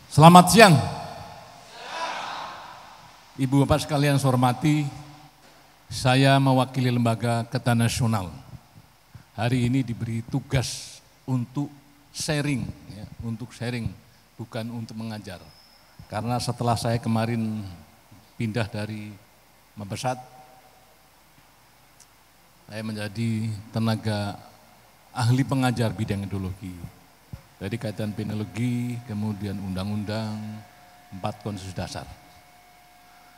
Selamat siang. Ibu Bapak sekalian saya hormati, saya mewakili lembaga Ketan Nasional. Hari ini diberi tugas untuk sharing, bukan untuk mengajar. Karena setelah saya kemarin pindah dari Mabesat, saya menjadi tenaga ahli pengajar bidang ideologi. Dari kaitan penologi, kemudian undang-undang, 4 konstitusi dasar.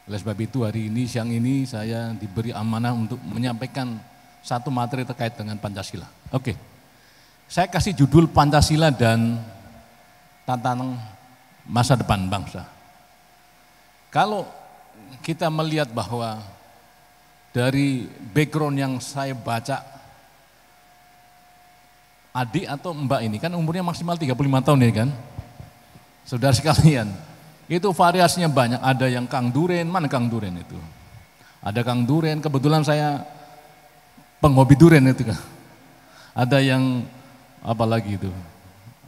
Oleh sebab itu hari ini, siang ini saya diberi amanah untuk menyampaikan satu materi terkait dengan Pancasila. Oke, saya kasih judul Pancasila dan tantangan masa depan bangsa. Kalau kita melihat bahwa dari background yang saya baca, adik atau mbak ini kan umurnya maksimal 35 tahun ini kan, saudara sekalian, itu variasinya banyak. Ada yang Kang Duren, mana Kang Duren itu? Ada Kang Duren, kebetulan saya penghobi duren itu kan. Ada yang apa lagi itu,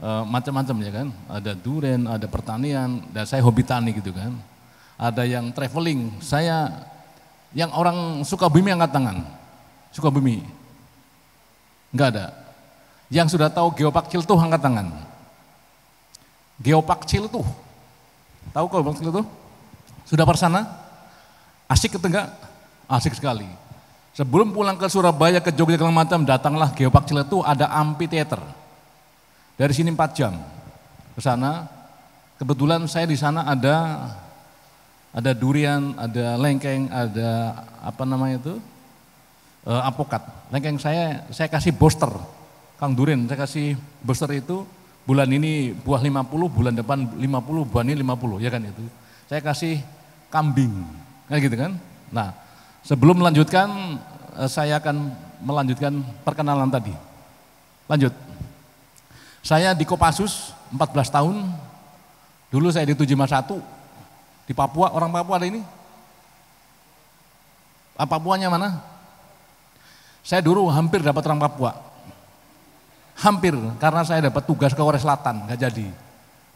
macam-macam ya kan. Ada duren, ada pertanian, dan saya hobi tani gitu kan. Ada yang traveling, saya yang orang Sukabumi angkat tangan. Sukabumi, enggak ada. Yang sudah tahu Geopark Ciltuh angkat tangan. Geopark Ciltuh, tahu Geopark Ciltuh? Sudah persana? Asik atau enggak? Asik sekali. Sebelum pulang ke Surabaya, ke Jogja, ke Kalimantan, datanglah Geopark Ciltuh, ada amphitheater. Dari sini 4 jam ke sana. Kebetulan saya di sana ada durian, ada lengkeng, ada apa namanya itu? Apokat. Lengkeng saya kasih booster. Kang Duren, saya kasih booster itu, bulan ini buah 50, bulan depan 50, bulan ini 50, ya kan itu. Saya kasih kambing, kayak gitu kan. Nah, sebelum melanjutkan, saya akan melanjutkan perkenalan tadi. Lanjut. Saya di Kopassus 14 tahun, dulu saya di 751, di Papua. Orang Papua ada ini? Papuanya mana? Saya dulu hampir dapat orang Papua. Hampir, karena saya dapat tugas ke Korea Selatan, nggak jadi.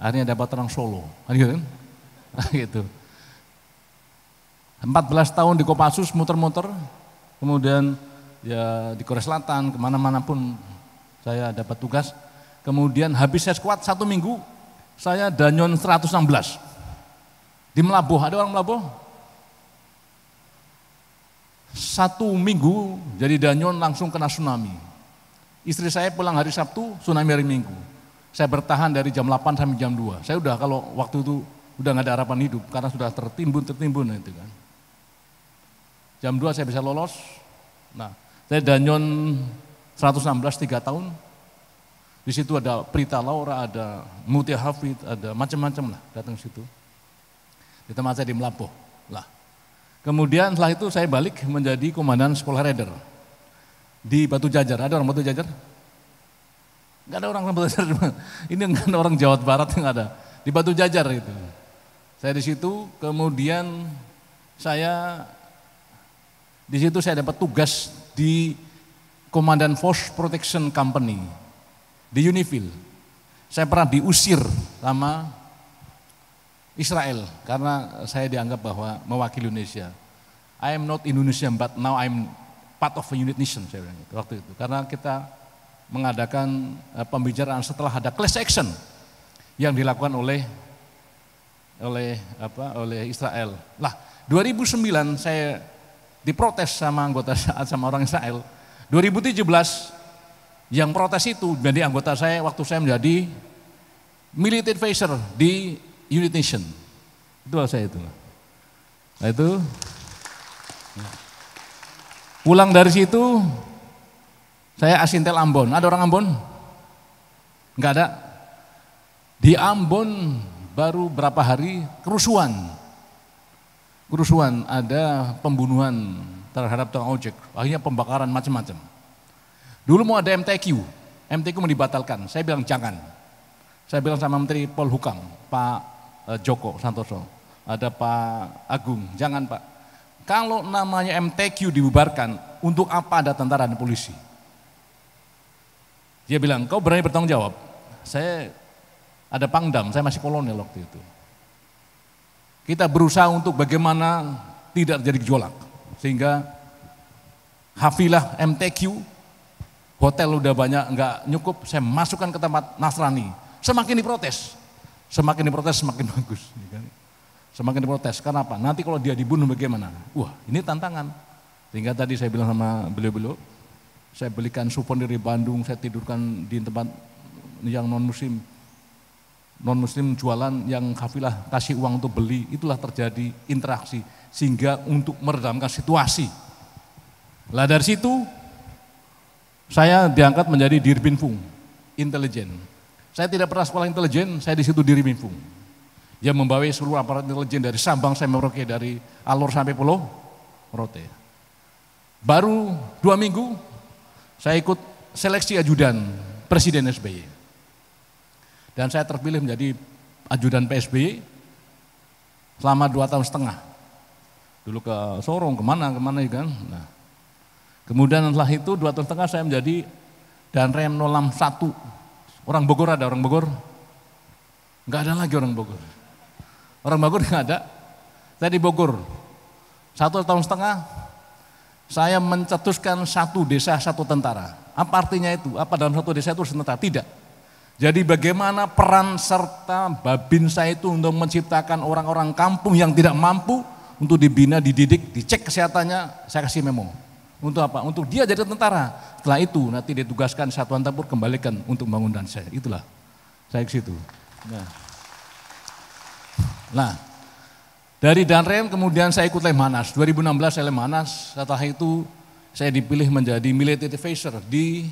Akhirnya dapat orang Solo, gitu kan? Gitu. 14 tahun di Kopassus muter-muter, kemudian ya di Korea Selatan, kemana-mana pun saya dapat tugas. Kemudian habis saya squad 1 minggu, saya danyon 116. Di Melabuh, ada orang Melabuh? 1 minggu jadi danyon langsung kena tsunami. Istri saya pulang hari Sabtu, tsunami hari Minggu. Saya bertahan dari jam 8 sampai jam 2. Saya udah kalau waktu itu udah nggak ada harapan hidup karena sudah tertimbun itu kan. Jam 2 saya bisa lolos. Nah, saya danyon 116 3 tahun. Di situ ada Prita Laura, ada Mutia Hafid, ada macam-macam lah datang ke situ. Di tempat saya di Melabuh. Lah. Kemudian setelah itu saya balik menjadi komandan sekolah raider. Di Batu Jajar, ada orang Batu Jajar? Enggak ada orang Batu Jajar, ini enggak ada orang Jawa Barat, enggak ada. Di Batu Jajar itu. Saya di situ, kemudian di situ saya dapat tugas di Komandan Force Protection Company di Unifil. Saya pernah diusir sama Israel karena saya dianggap bahwa mewakili Indonesia. I am not Indonesian, but now I'm part of a unit nation, saya bilang itu waktu itu. Karena kita mengadakan pembicaraan setelah ada class action yang dilakukan oleh Israel. Lah, 2009 saya diprotes sama anggota sama orang Israel. 2017 yang protes itu menjadi anggota saya waktu saya menjadi military advisor di unit nation. Itu saya itu. Nah itu. Pulang dari situ, saya asintel Ambon. Ada orang Ambon? Enggak ada. Di Ambon baru berapa hari kerusuhan. Ada pembunuhan terhadap tukang ojek. Akhirnya pembakaran macam-macam. Dulu mau ada MTQ mau dibatalkan. Saya bilang jangan. Saya bilang sama Menteri Polhukam, Pak Joko Santoso. Ada Pak Agung, jangan Pak. Kalau namanya MTQ dibubarkan, untuk apa ada tentara dan polisi? Dia bilang, kau berani bertanggung jawab? Saya ada Pangdam, saya masih kolonel waktu itu. Kita berusaha untuk bagaimana tidak terjadi gejolak, sehingga hafilah MTQ, hotel udah banyak nggak nyukup, saya masukkan ke tempat Nasrani. Semakin diprotes semakin bagus. Semakin diprotes, karena apa? Nanti kalau dia dibunuh bagaimana? Wah, ini tantangan. Sehingga tadi saya bilang sama beliau-beliau, saya belikan souvenir di Bandung, saya tidurkan di tempat yang non-muslim jualan, yang kafilah kasih uang untuk beli, itulah terjadi interaksi, sehingga untuk meredamkan situasi. Lah dari situ, saya diangkat menjadi Dirbinfung, intelijen. Saya tidak pernah sekolah intelijen, saya di situ Dirbinfung. Dia membawa seluruh aparat intelijen dari Sabang sampai Merauke, dari Alor sampai Pulau Rote. Baru 2 minggu saya ikut seleksi ajudan Presiden SBY. Dan saya terpilih menjadi ajudan PSBY selama 2 tahun setengah. Dulu ke Sorong, kemana ya kan. Nah, kemudian setelah itu 2 tahun setengah saya menjadi Danrem 061. Orang Bogor ada, orang Bogor? Enggak ada lagi orang Bogor. Orang Bogor enggak ada. Saya di Bogor 1 tahun setengah, saya mencetuskan 1 desa 1 tentara. Apa artinya itu? Apa dalam 1 desa itu tentara? Tidak. Jadi bagaimana peran serta Babinsa itu untuk menciptakan orang-orang kampung yang tidak mampu, untuk dibina, dididik, dicek kesehatannya, saya kasih memo. Untuk apa? Untuk dia jadi tentara. Setelah itu nanti ditugaskan satuan tempur, kembalikan untuk membangun Dansa. Itulah saya ke situ. Nah, dari Danrem kemudian saya ikut Lemhanas. 2016 saya Lemhanas. Setelah itu saya dipilih menjadi military advisor di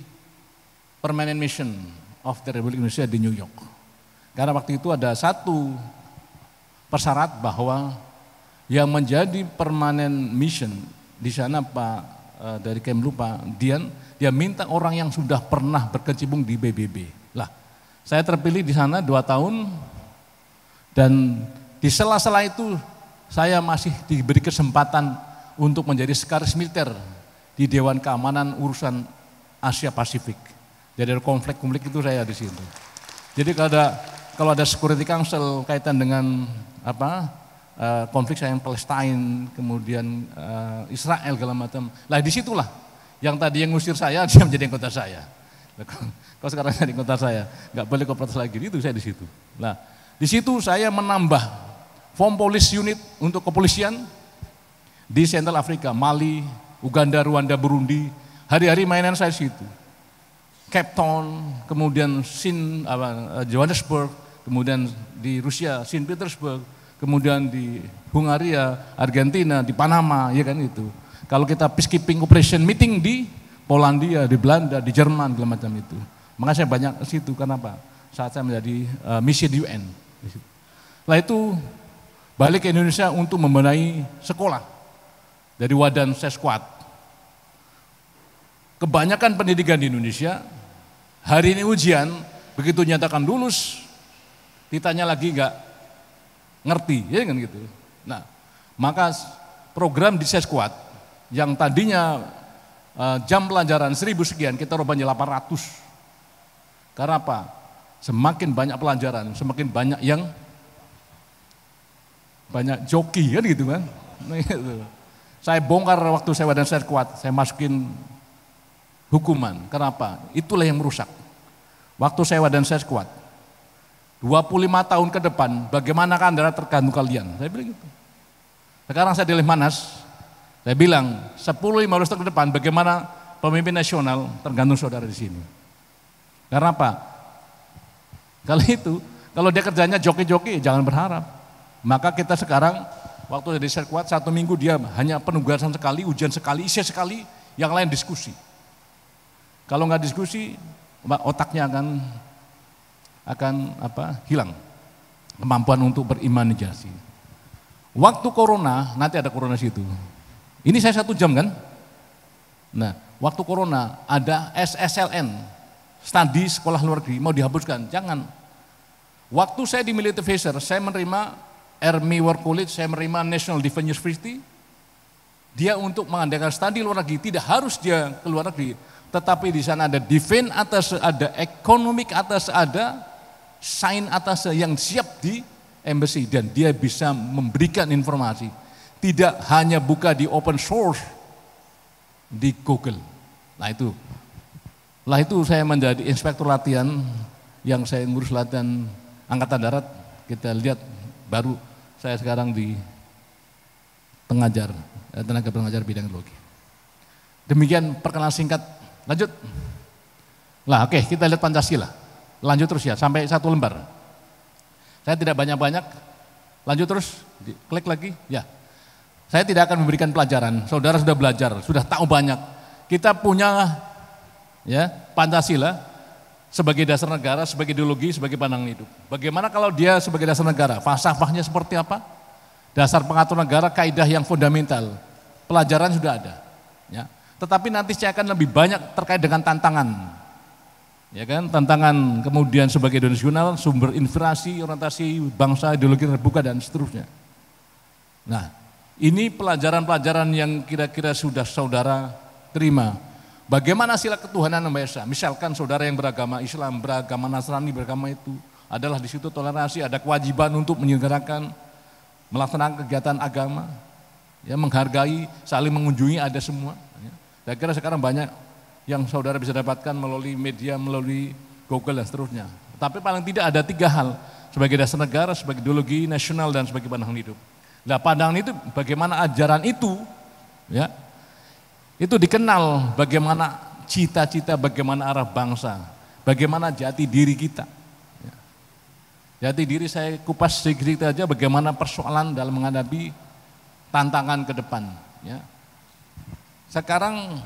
Permanent Mission of the Republic Indonesia di New York. Karena waktu itu ada satu persyarat bahwa yang menjadi permanent mission di sana Pak dari Kemlu Pak Dian, dia minta orang yang sudah pernah berkecimpung di BBB. Lah, saya terpilih di sana 2 tahun, dan di sela-sela itu saya masih diberi kesempatan untuk menjadi sekretaris militer di Dewan Keamanan Urusan Asia Pasifik. Jadi ada konflik-konflik itu saya di situ. Jadi kalau ada Security Council kaitan dengan konflik saya yang Palestina, kemudian Israel segala macam. Lah disitulah yang tadi yang ngusir saya, dia menjadi anggota saya. Kalau sekarang jadi anggota saya, nggak boleh kooperatif lagi, itu saya di situ. Nah di situ saya menambah Form Police Unit untuk kepolisian di Central Afrika, Mali, Uganda, Rwanda, Burundi. Hari-hari mainan saya di situ. Cape Town, kemudian Johannesburg, kemudian di Rusia, Saint Petersburg, kemudian di Hungaria, Argentina, di Panama, ya kan itu. Kalau kita peacekeeping operation meeting di Polandia, di Belanda, di Jerman, segala macam itu. Makanya saya banyak ke situ, kenapa? Saat saya menjadi misi di UN. Setelah itu balik ke Indonesia untuk membenahi sekolah dari Wadan Sesquad. Kebanyakan pendidikan di Indonesia, hari ini ujian, begitu nyatakan lulus, ditanya lagi enggak ngerti, ya kan gitu. Nah, maka program di Sesquad yang tadinya jam pelajaran 1000 sekian, kita rubah jadi 800. Karena apa? Semakin banyak pelajaran, semakin banyak yang banyak joki kan gitu kan. Nah, gitu. Saya bongkar waktu saya Wadan Sesquad, saya masukin hukuman. Kenapa? Itulah yang merusak. Waktu saya Wadan Sesquad 25 tahun ke depan, bagaimana kan adalah tergantung kalian. Saya bilang gitu. Sekarang saya di Lemhanas, saya bilang 10-15 tahun ke depan, bagaimana pemimpin nasional tergantung saudara di sini. Karena apa? Kalau dia kerjanya joki-joki, jangan berharap. Maka kita sekarang, waktu di Sesquad 1 minggu dia hanya penugasan sekali, ujian sekali, isi sekali, yang lain diskusi. Kalau nggak diskusi, otaknya akan hilang kemampuan untuk berimajinasi. Waktu corona, nanti ada corona situ. Ini saya 1 jam kan? Nah, waktu corona ada SSLN, studi sekolah luar negeri, mau dihapuskan, jangan. Waktu saya di military advisor, saya menerima Army War College, saya menerima National Defense University, dia untuk mengadakan studi luar negeri, tidak harus dia ke luar negeri, tetapi di sana ada defense atas, ada economic atas, ada sign atasnya yang siap di embassy dan dia bisa memberikan informasi. Tidak hanya buka di open source di Google. Nah itu saya menjadi inspektur latihan yang saya ngurus latihan Angkatan Darat. Kita lihat baru saya sekarang di pengajar, tenaga pengajar bidang teknologi. Demikian perkenalan singkat. Lanjut. Lah oke, kita lihat Pancasila. Lanjut terus ya, sampai 1 lembar. Saya tidak banyak-banyak, lanjut terus, klik lagi, ya. Saya tidak akan memberikan pelajaran, saudara sudah belajar, sudah tahu banyak. Kita punya ya Pancasila sebagai dasar negara, sebagai ideologi, sebagai pandangan hidup. Bagaimana kalau dia sebagai dasar negara, falsafahnya seperti apa? Dasar pengatur negara, kaidah yang fundamental, pelajaran sudah ada. Ya. Tetapi nanti saya akan lebih banyak terkait dengan tantangan. Ya kan, tantangan kemudian sebagai nasional, sumber inspirasi, orientasi bangsa, ideologi terbuka dan seterusnya. Nah, ini pelajaran-pelajaran yang kira-kira sudah saudara terima. Bagaimana sila ketuhanan yang Maha Esa? Misalkan saudara yang beragama Islam, beragama Nasrani, beragama itu adalah di situ toleransi, ada kewajiban untuk menyelenggarakan, melaksanakan kegiatan agama, ya menghargai, saling mengunjungi, ada semua. Ya. Saya kira sekarang banyak yang saudara bisa dapatkan melalui media, melalui Google dan seterusnya. Tapi paling tidak ada 3 hal, sebagai dasar negara, sebagai ideologi nasional dan sebagai pandangan hidup. Nah pandangan itu bagaimana ajaran itu, ya, itu dikenal bagaimana cita-cita, bagaimana arah bangsa, bagaimana jati diri kita. Ya. Jati diri saya kupas sedikit aja bagaimana persoalan dalam menghadapi tantangan ke depan. Ya. Sekarang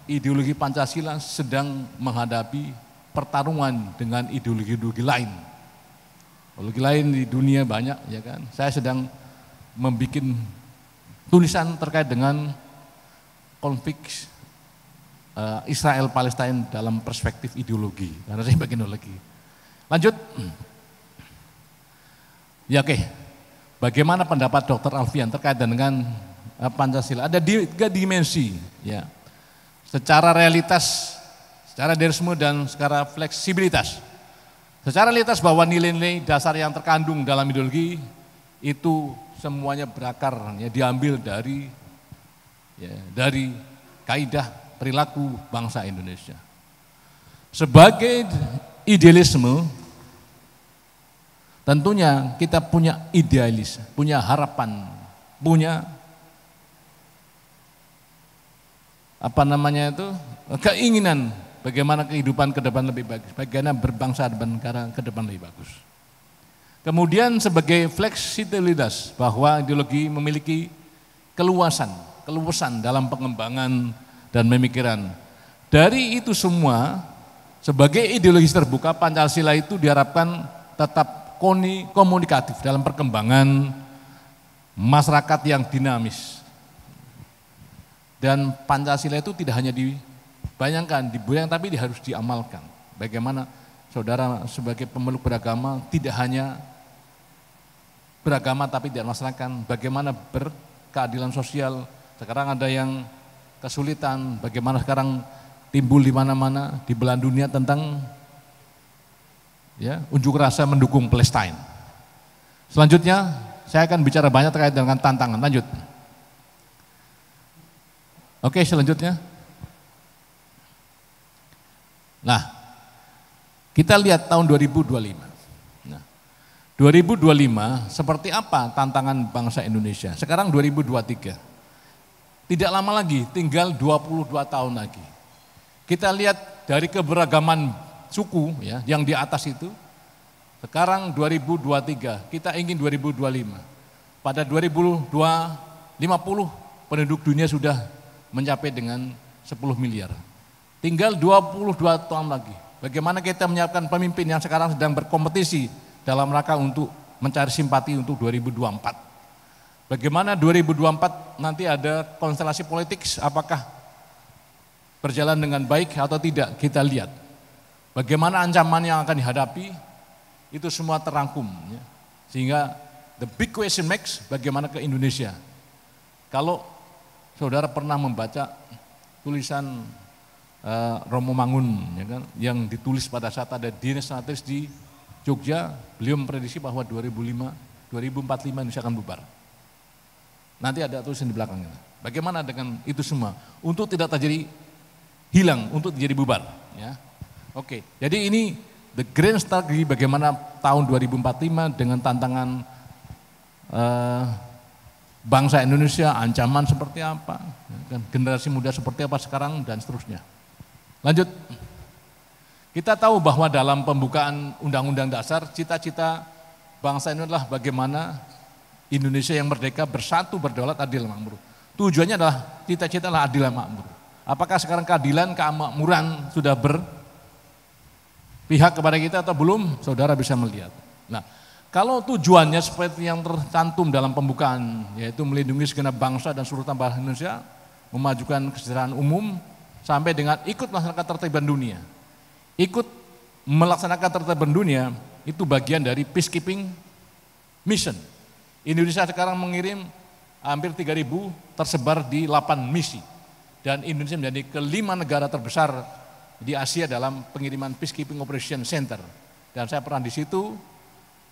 ideologi Pancasila sedang menghadapi pertarungan dengan ideologi-ideologi lain. Ideologi lain di dunia banyak, ya kan. Saya sedang membuat tulisan terkait dengan konflik Israel Palestina dalam perspektif ideologi. Karena saya bagian ideologi. Lanjut. Ya oke. Bagaimana pendapat Dr. Alfian terkait dengan Pancasila? Ada 3 dimensi, ya. Secara realitas, secara idealisme dan secara fleksibilitas. Secara realitas bahwa nilai-nilai dasar yang terkandung dalam ideologi itu semuanya berakar, ya, diambil dari kaidah perilaku bangsa Indonesia. Sebagai idealisme, tentunya kita punya idealis, punya harapan, punya keinginan bagaimana kehidupan ke depan lebih bagus, bagaimana berbangsa dan negara ke depan lebih bagus. Kemudian sebagai fleksibilitas bahwa ideologi memiliki keluasan dalam pengembangan dan pemikiran. Dari itu semua sebagai ideologi terbuka Pancasila itu diharapkan tetap komunikatif dalam perkembangan masyarakat yang dinamis. Dan Pancasila itu tidak hanya dibayangkan, dibayangkan, tapi harus diamalkan. Bagaimana saudara sebagai pemeluk beragama tidak hanya beragama tapi dilaksanakan. Bagaimana berkeadilan sosial. Sekarang ada yang kesulitan. Bagaimana sekarang timbul di mana-mana di belahan dunia tentang unjuk rasa mendukung Palestina. Selanjutnya saya akan bicara banyak terkait dengan tantangan. Lanjut. Oke, selanjutnya. Nah, kita lihat tahun 2025. Nah, 2025 seperti apa tantangan bangsa Indonesia? Sekarang 2023. Tidak lama lagi, tinggal 22 tahun lagi. Kita lihat dari keberagaman suku ya, yang di atas itu. Sekarang 2023, kita ingin 2025. Pada 2050 penduduk dunia sudah mencapai dengan 10 miliar. Tinggal 22 tahun lagi. Bagaimana kita menyiapkan pemimpin yang sekarang sedang berkompetisi dalam rangka untuk mencari simpati untuk 2024. Bagaimana 2024 nanti ada konstelasi politik, apakah berjalan dengan baik atau tidak, kita lihat. Bagaimana ancaman yang akan dihadapi, itu semua terangkum. Ya. Sehingga the big question marks, bagaimana ke Indonesia. Kalau saudara pernah membaca tulisan Romo Mangun, ya kan, yang ditulis pada saat ada di nasionalis di Jogja, beliau memprediksi bahwa 2045 Indonesia akan bubar. Nanti ada tulisan di belakangnya. Bagaimana dengan itu semua? Untuk tidak terjadi hilang, untuk terjadi bubar. Ya. Oke, jadi ini the grand strategy bagaimana tahun 2045 dengan tantangan bangsa Indonesia, ancaman seperti apa, generasi muda seperti apa sekarang, dan seterusnya. Lanjut. Kita tahu bahwa dalam pembukaan Undang-Undang Dasar, cita-cita bangsa ini adalah bagaimana Indonesia yang merdeka, bersatu, berdaulat, adil, makmur. Tujuannya adalah, cita-cita adalah adil dan makmur. Apakah sekarang keadilan, kemakmuran sudah berpihak kepada kita atau belum? Saudara bisa melihat. Nah, kalau tujuannya seperti yang tercantum dalam pembukaan, yaitu melindungi segenap bangsa dan seluruh tanah Indonesia, memajukan kesejahteraan umum, sampai dengan ikut melaksanakan ketertiban dunia. Ikut melaksanakan ketertiban dunia itu bagian dari peacekeeping mission. Indonesia sekarang mengirim hampir 3.000 tersebar di 8 misi. Dan Indonesia menjadi kelima negara terbesar di Asia dalam pengiriman Peacekeeping Operation Center. Dan saya pernah di situ,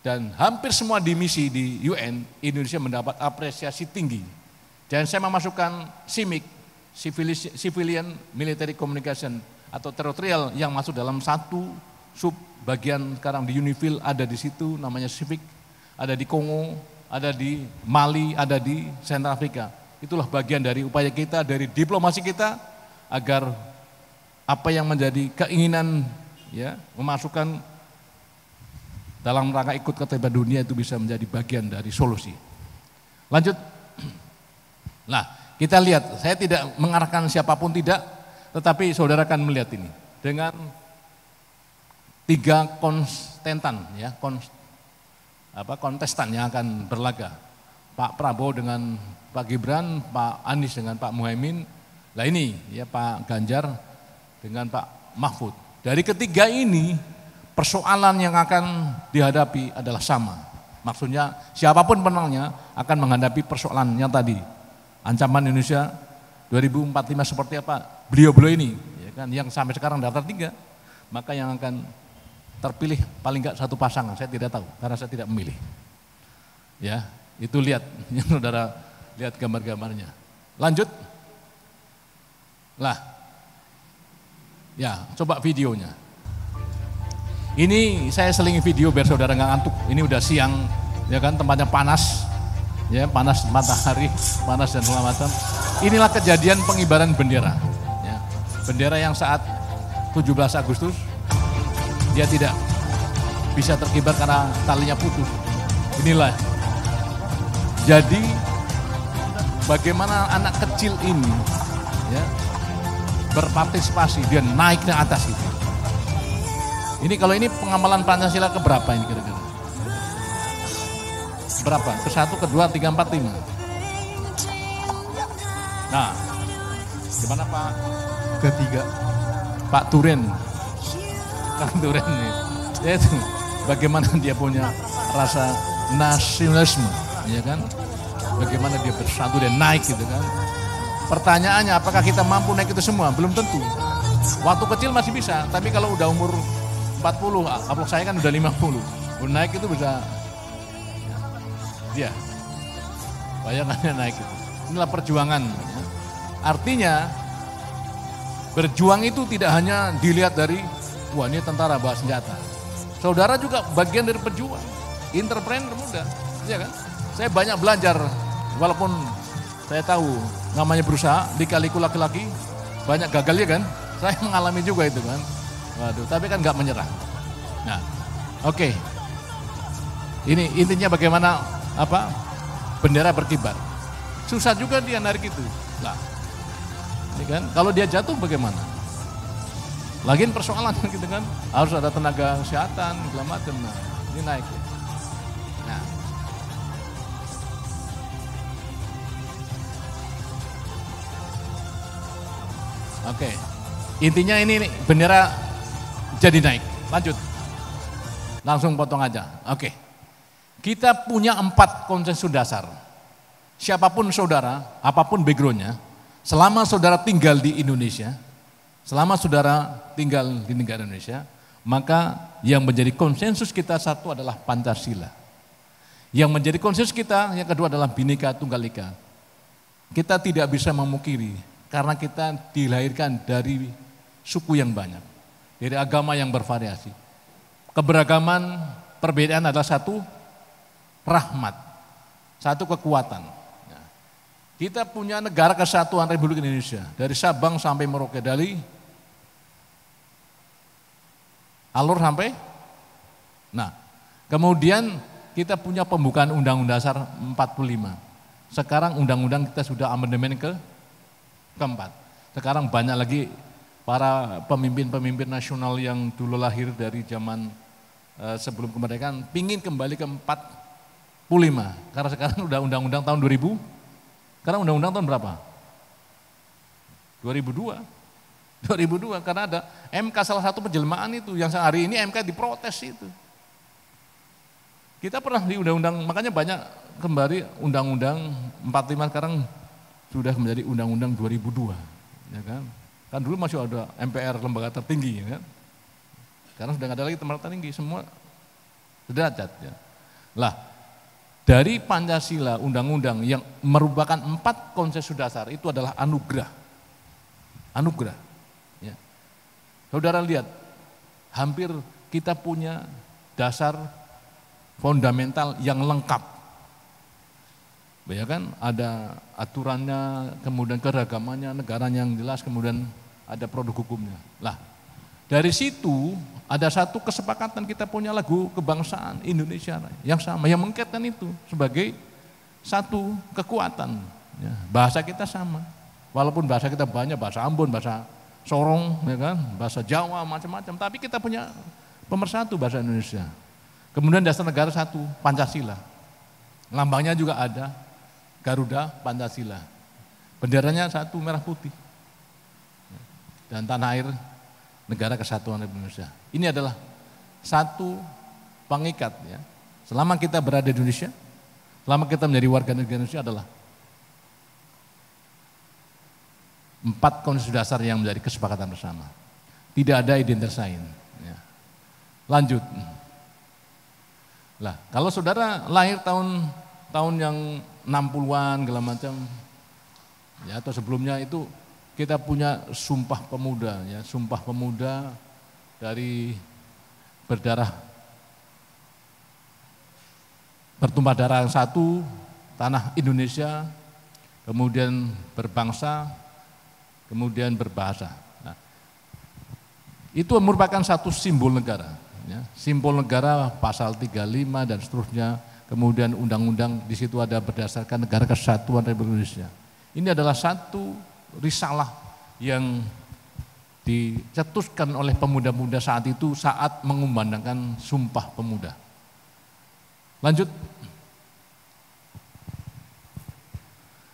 dan hampir semua di misi di UN, Indonesia mendapat apresiasi tinggi. Dan saya memasukkan CIMIC, Civilian Military Communication, atau teritorial yang masuk dalam satu sub bagian sekarang di UNIFIL, ada di situ namanya CIVIC, ada di Kongo, ada di Mali, ada di Central Afrika. Itulah bagian dari upaya kita, dari diplomasi kita, agar apa yang menjadi keinginan ya memasukkan dalam rangka ikut ketertiban dunia itu bisa menjadi bagian dari solusi. Lanjut. Nah, kita lihat, saya tidak mengarahkan siapapun, tidak, tetapi saudara akan melihat ini dengan 3 kontesten ya, kontestan yang akan berlaga. Pak Prabowo dengan Pak Gibran, Pak Anies dengan Pak Muhaimin. Nah ini ya Pak Ganjar dengan Pak Mahfud. Dari ketiga ini persoalan yang akan dihadapi adalah sama. Maksudnya siapapun penangnya akan menghadapi persoalan yang tadi. Ancaman Indonesia 2045 seperti apa? Beliau-beliau ini ya kan, yang sampai sekarang daftar 3, maka yang akan terpilih paling enggak satu pasangan, saya tidak tahu karena saya tidak memilih. Ya, itu lihat, yang saudara lihat gambar-gambarnya. Lanjut. Lah. Ya, coba videonya. Ini saya selingi video biar saudara nggak ngantuk. Ini udah siang, ya kan, tempatnya panas. Ya, panas matahari, panas dan segala macam. Inilah kejadian pengibaran bendera. Ya, bendera yang saat 17 Agustus dia tidak bisa terkibar karena talinya putus. Inilah. Jadi bagaimana anak kecil ini ya berpartisipasi, dia naik ke atas itu. Ini kalau ini pengamalan Pancasila keberapa ini kira-kira? Berapa? Ke-1, ke-2, 3, 4, 5. Nah, gimana Pak? Ketiga. Pak Turen. Pak Turen nih. Ya itu, bagaimana dia punya rasa nasionalisme, ya kan? Bagaimana dia bersatu dan naik gitu kan? Pertanyaannya, apakah kita mampu naik itu semua? Belum tentu. Waktu kecil masih bisa, tapi kalau udah umur 40, apalagi saya kan udah 50. Naik itu bisa, ya, bayangannya naik itu. Inilah perjuangan. Ya. Artinya, berjuang itu tidak hanya dilihat dari, wah ini tentara bawa senjata. Saudara juga bagian dari pejuang, entrepreneur muda, ya kan? Saya banyak belajar, walaupun saya tahu namanya berusaha, dikaliku laki-laki, banyak gagalnya kan? Saya mengalami juga itu kan. Waduh, tapi kan nggak menyerah. Nah, oke. Ini intinya bagaimana apa? Bendera berkibar. Susah juga dia narik itu. Lah, ini kan? Kalau dia jatuh bagaimana? Lagian persoalan gitu kan? Harus ada tenaga kesehatan, segala macam. Nah, ini naik. Nah, oke. Intinya ini nih, bendera jadi naik. Lanjut. Langsung potong aja. Oke. Kita punya 4 konsensus dasar. Siapapun saudara, apapun backgroundnya, selama saudara tinggal di Indonesia, selama saudara tinggal di negara Indonesia, maka yang menjadi konsensus kita satu adalah Pancasila. Yang menjadi konsensus kita yang kedua adalah Bhinneka Tunggal Ika. Kita tidak bisa memungkiri karena kita dilahirkan dari suku yang banyak, dari agama yang bervariasi. Keberagaman, perbedaan adalah satu rahmat, satu kekuatan. Kita punya negara kesatuan Republik Indonesia, dari Sabang sampai Merauke, dari alur sampai, kemudian kita punya pembukaan Undang-Undang Dasar 45. Sekarang undang-undang kita sudah amandemen keempat. Sekarang banyak lagi para pemimpin-pemimpin nasional yang dulu lahir dari zaman sebelum kemerdekaan, pingin kembali ke 45. Karena sekarang udah undang-undang tahun 2000, sekarang undang-undang tahun berapa? 2002. 2002 karena ada MK, salah satu penjelmaan itu yang hari ini MK diprotes itu. Kita pernah di undang-undang, makanya banyak kembali undang-undang 45 sekarang sudah menjadi undang-undang 2002, ya kan? Kan dulu masih ada MPR, lembaga tertinggi, ya kan? Karena sudah nggak ada lagi lembaga tertinggi, semua sederajat. Ya. Lah, dari Pancasila, undang-undang yang merupakan 4 konsensus dasar itu adalah anugerah. Anugerah. Ya. Saudara lihat, hampir kita punya dasar fundamental yang lengkap. Ya kan, ada aturannya, kemudian keragamannya, negaranya yang jelas, kemudian ada produk hukumnya. Lah, dari situ ada satu kesepakatan, kita punya lagu kebangsaan Indonesia yang sama, yang mengkaitkan itu sebagai satu kekuatan. Ya, bahasa kita sama, walaupun bahasa kita banyak, bahasa Ambon, bahasa Sorong, ya kan, bahasa Jawa, macam-macam, tapi kita punya pemersatu bahasa Indonesia. Kemudian dasar negara satu, Pancasila. Lambangnya juga ada, Garuda Pancasila. Benderanya satu, merah putih. Dan tanah air negara kesatuan Republik Indonesia. Ini adalah satu pengikat ya. Selama kita berada di Indonesia, selama kita menjadi warga negara Indonesia adalah 4 konsensus dasar yang menjadi kesepakatan bersama. Tidak ada identitas lain. Ya. Lanjut. Lah, kalau saudara lahir tahun yang 60-an segala macam, ya atau sebelumnya itu kita punya Sumpah Pemuda, ya Sumpah Pemuda dari bertumpah darah yang satu, tanah Indonesia, kemudian berbangsa, kemudian berbahasa. Nah, itu merupakan satu simbol negara. Ya, simbol negara pasal 35 dan seterusnya, kemudian undang-undang di situ ada berdasarkan negara kesatuan Republik Indonesia. Ini adalah satu risalah yang dicetuskan oleh pemuda-pemuda saat itu saat mengumandangkan Sumpah Pemuda. Lanjut.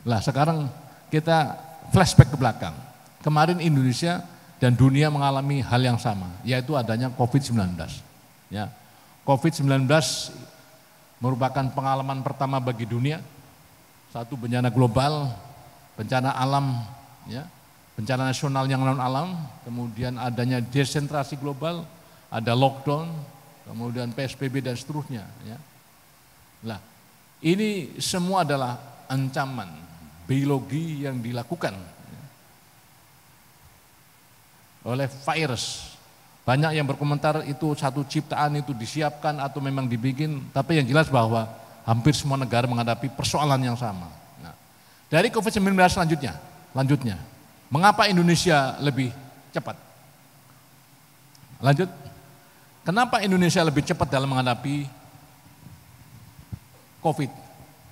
Lah sekarang kita flashback ke belakang. Kemarin Indonesia dan dunia mengalami hal yang sama, yaitu adanya COVID-19. Ya, COVID-19 merupakan pengalaman pertama bagi dunia, satu bencana global, bencana alam, ya, bencana nasional yang non alam, kemudian adanya desentrasi global, ada lockdown, kemudian PSBB dan seterusnya. Ya. Nah, ini semua adalah ancaman biologi yang dilakukan oleh virus. Banyak yang berkomentar itu satu ciptaan, itu disiapkan atau memang dibikin, tapi yang jelas bahwa hampir semua negara menghadapi persoalan yang sama. Nah, dari COVID-19 selanjutnya, mengapa Indonesia lebih cepat? Lanjut, kenapa Indonesia lebih cepat dalam menghadapi COVID?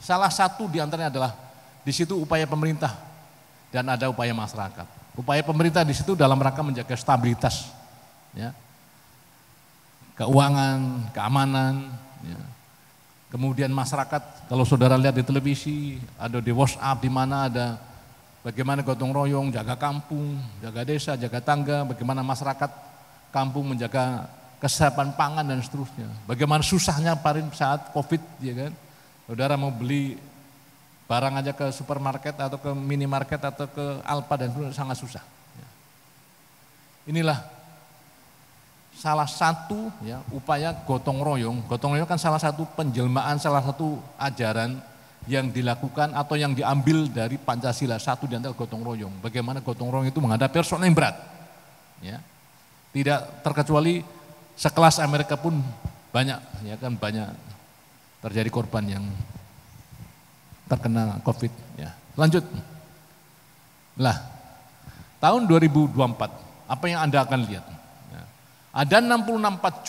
Salah satu diantaranya adalah di situ upaya pemerintah dan ada upaya masyarakat. Upaya pemerintah di situ dalam rangka menjaga stabilitas, ya, keuangan, keamanan, ya. Kemudian masyarakat, kalau saudara lihat di televisi, ada di WhatsApp di mana ada bagaimana gotong royong, jaga kampung, jaga desa, jaga tangga, bagaimana masyarakat kampung menjaga kesehatan pangan dan seterusnya. Bagaimana susahnya saat COVID, ya kan? Saudara mau beli barang aja ke supermarket atau ke minimarket atau ke Alfa dan sangat susah. Inilah salah satu ya upaya gotong royong kan salah satu penjelmaan, salah satu ajaran yang dilakukan atau yang diambil dari Pancasila, satu di antara gotong royong. Bagaimana gotong royong itu menghadapi persoalan yang berat. Ya. Tidak terkecuali sekelas Amerika pun banyak, ya kan, banyak terjadi korban yang terkena COVID. Ya. Lanjut. Lah, tahun 2024, apa yang Anda akan lihat? Ya. Ada 66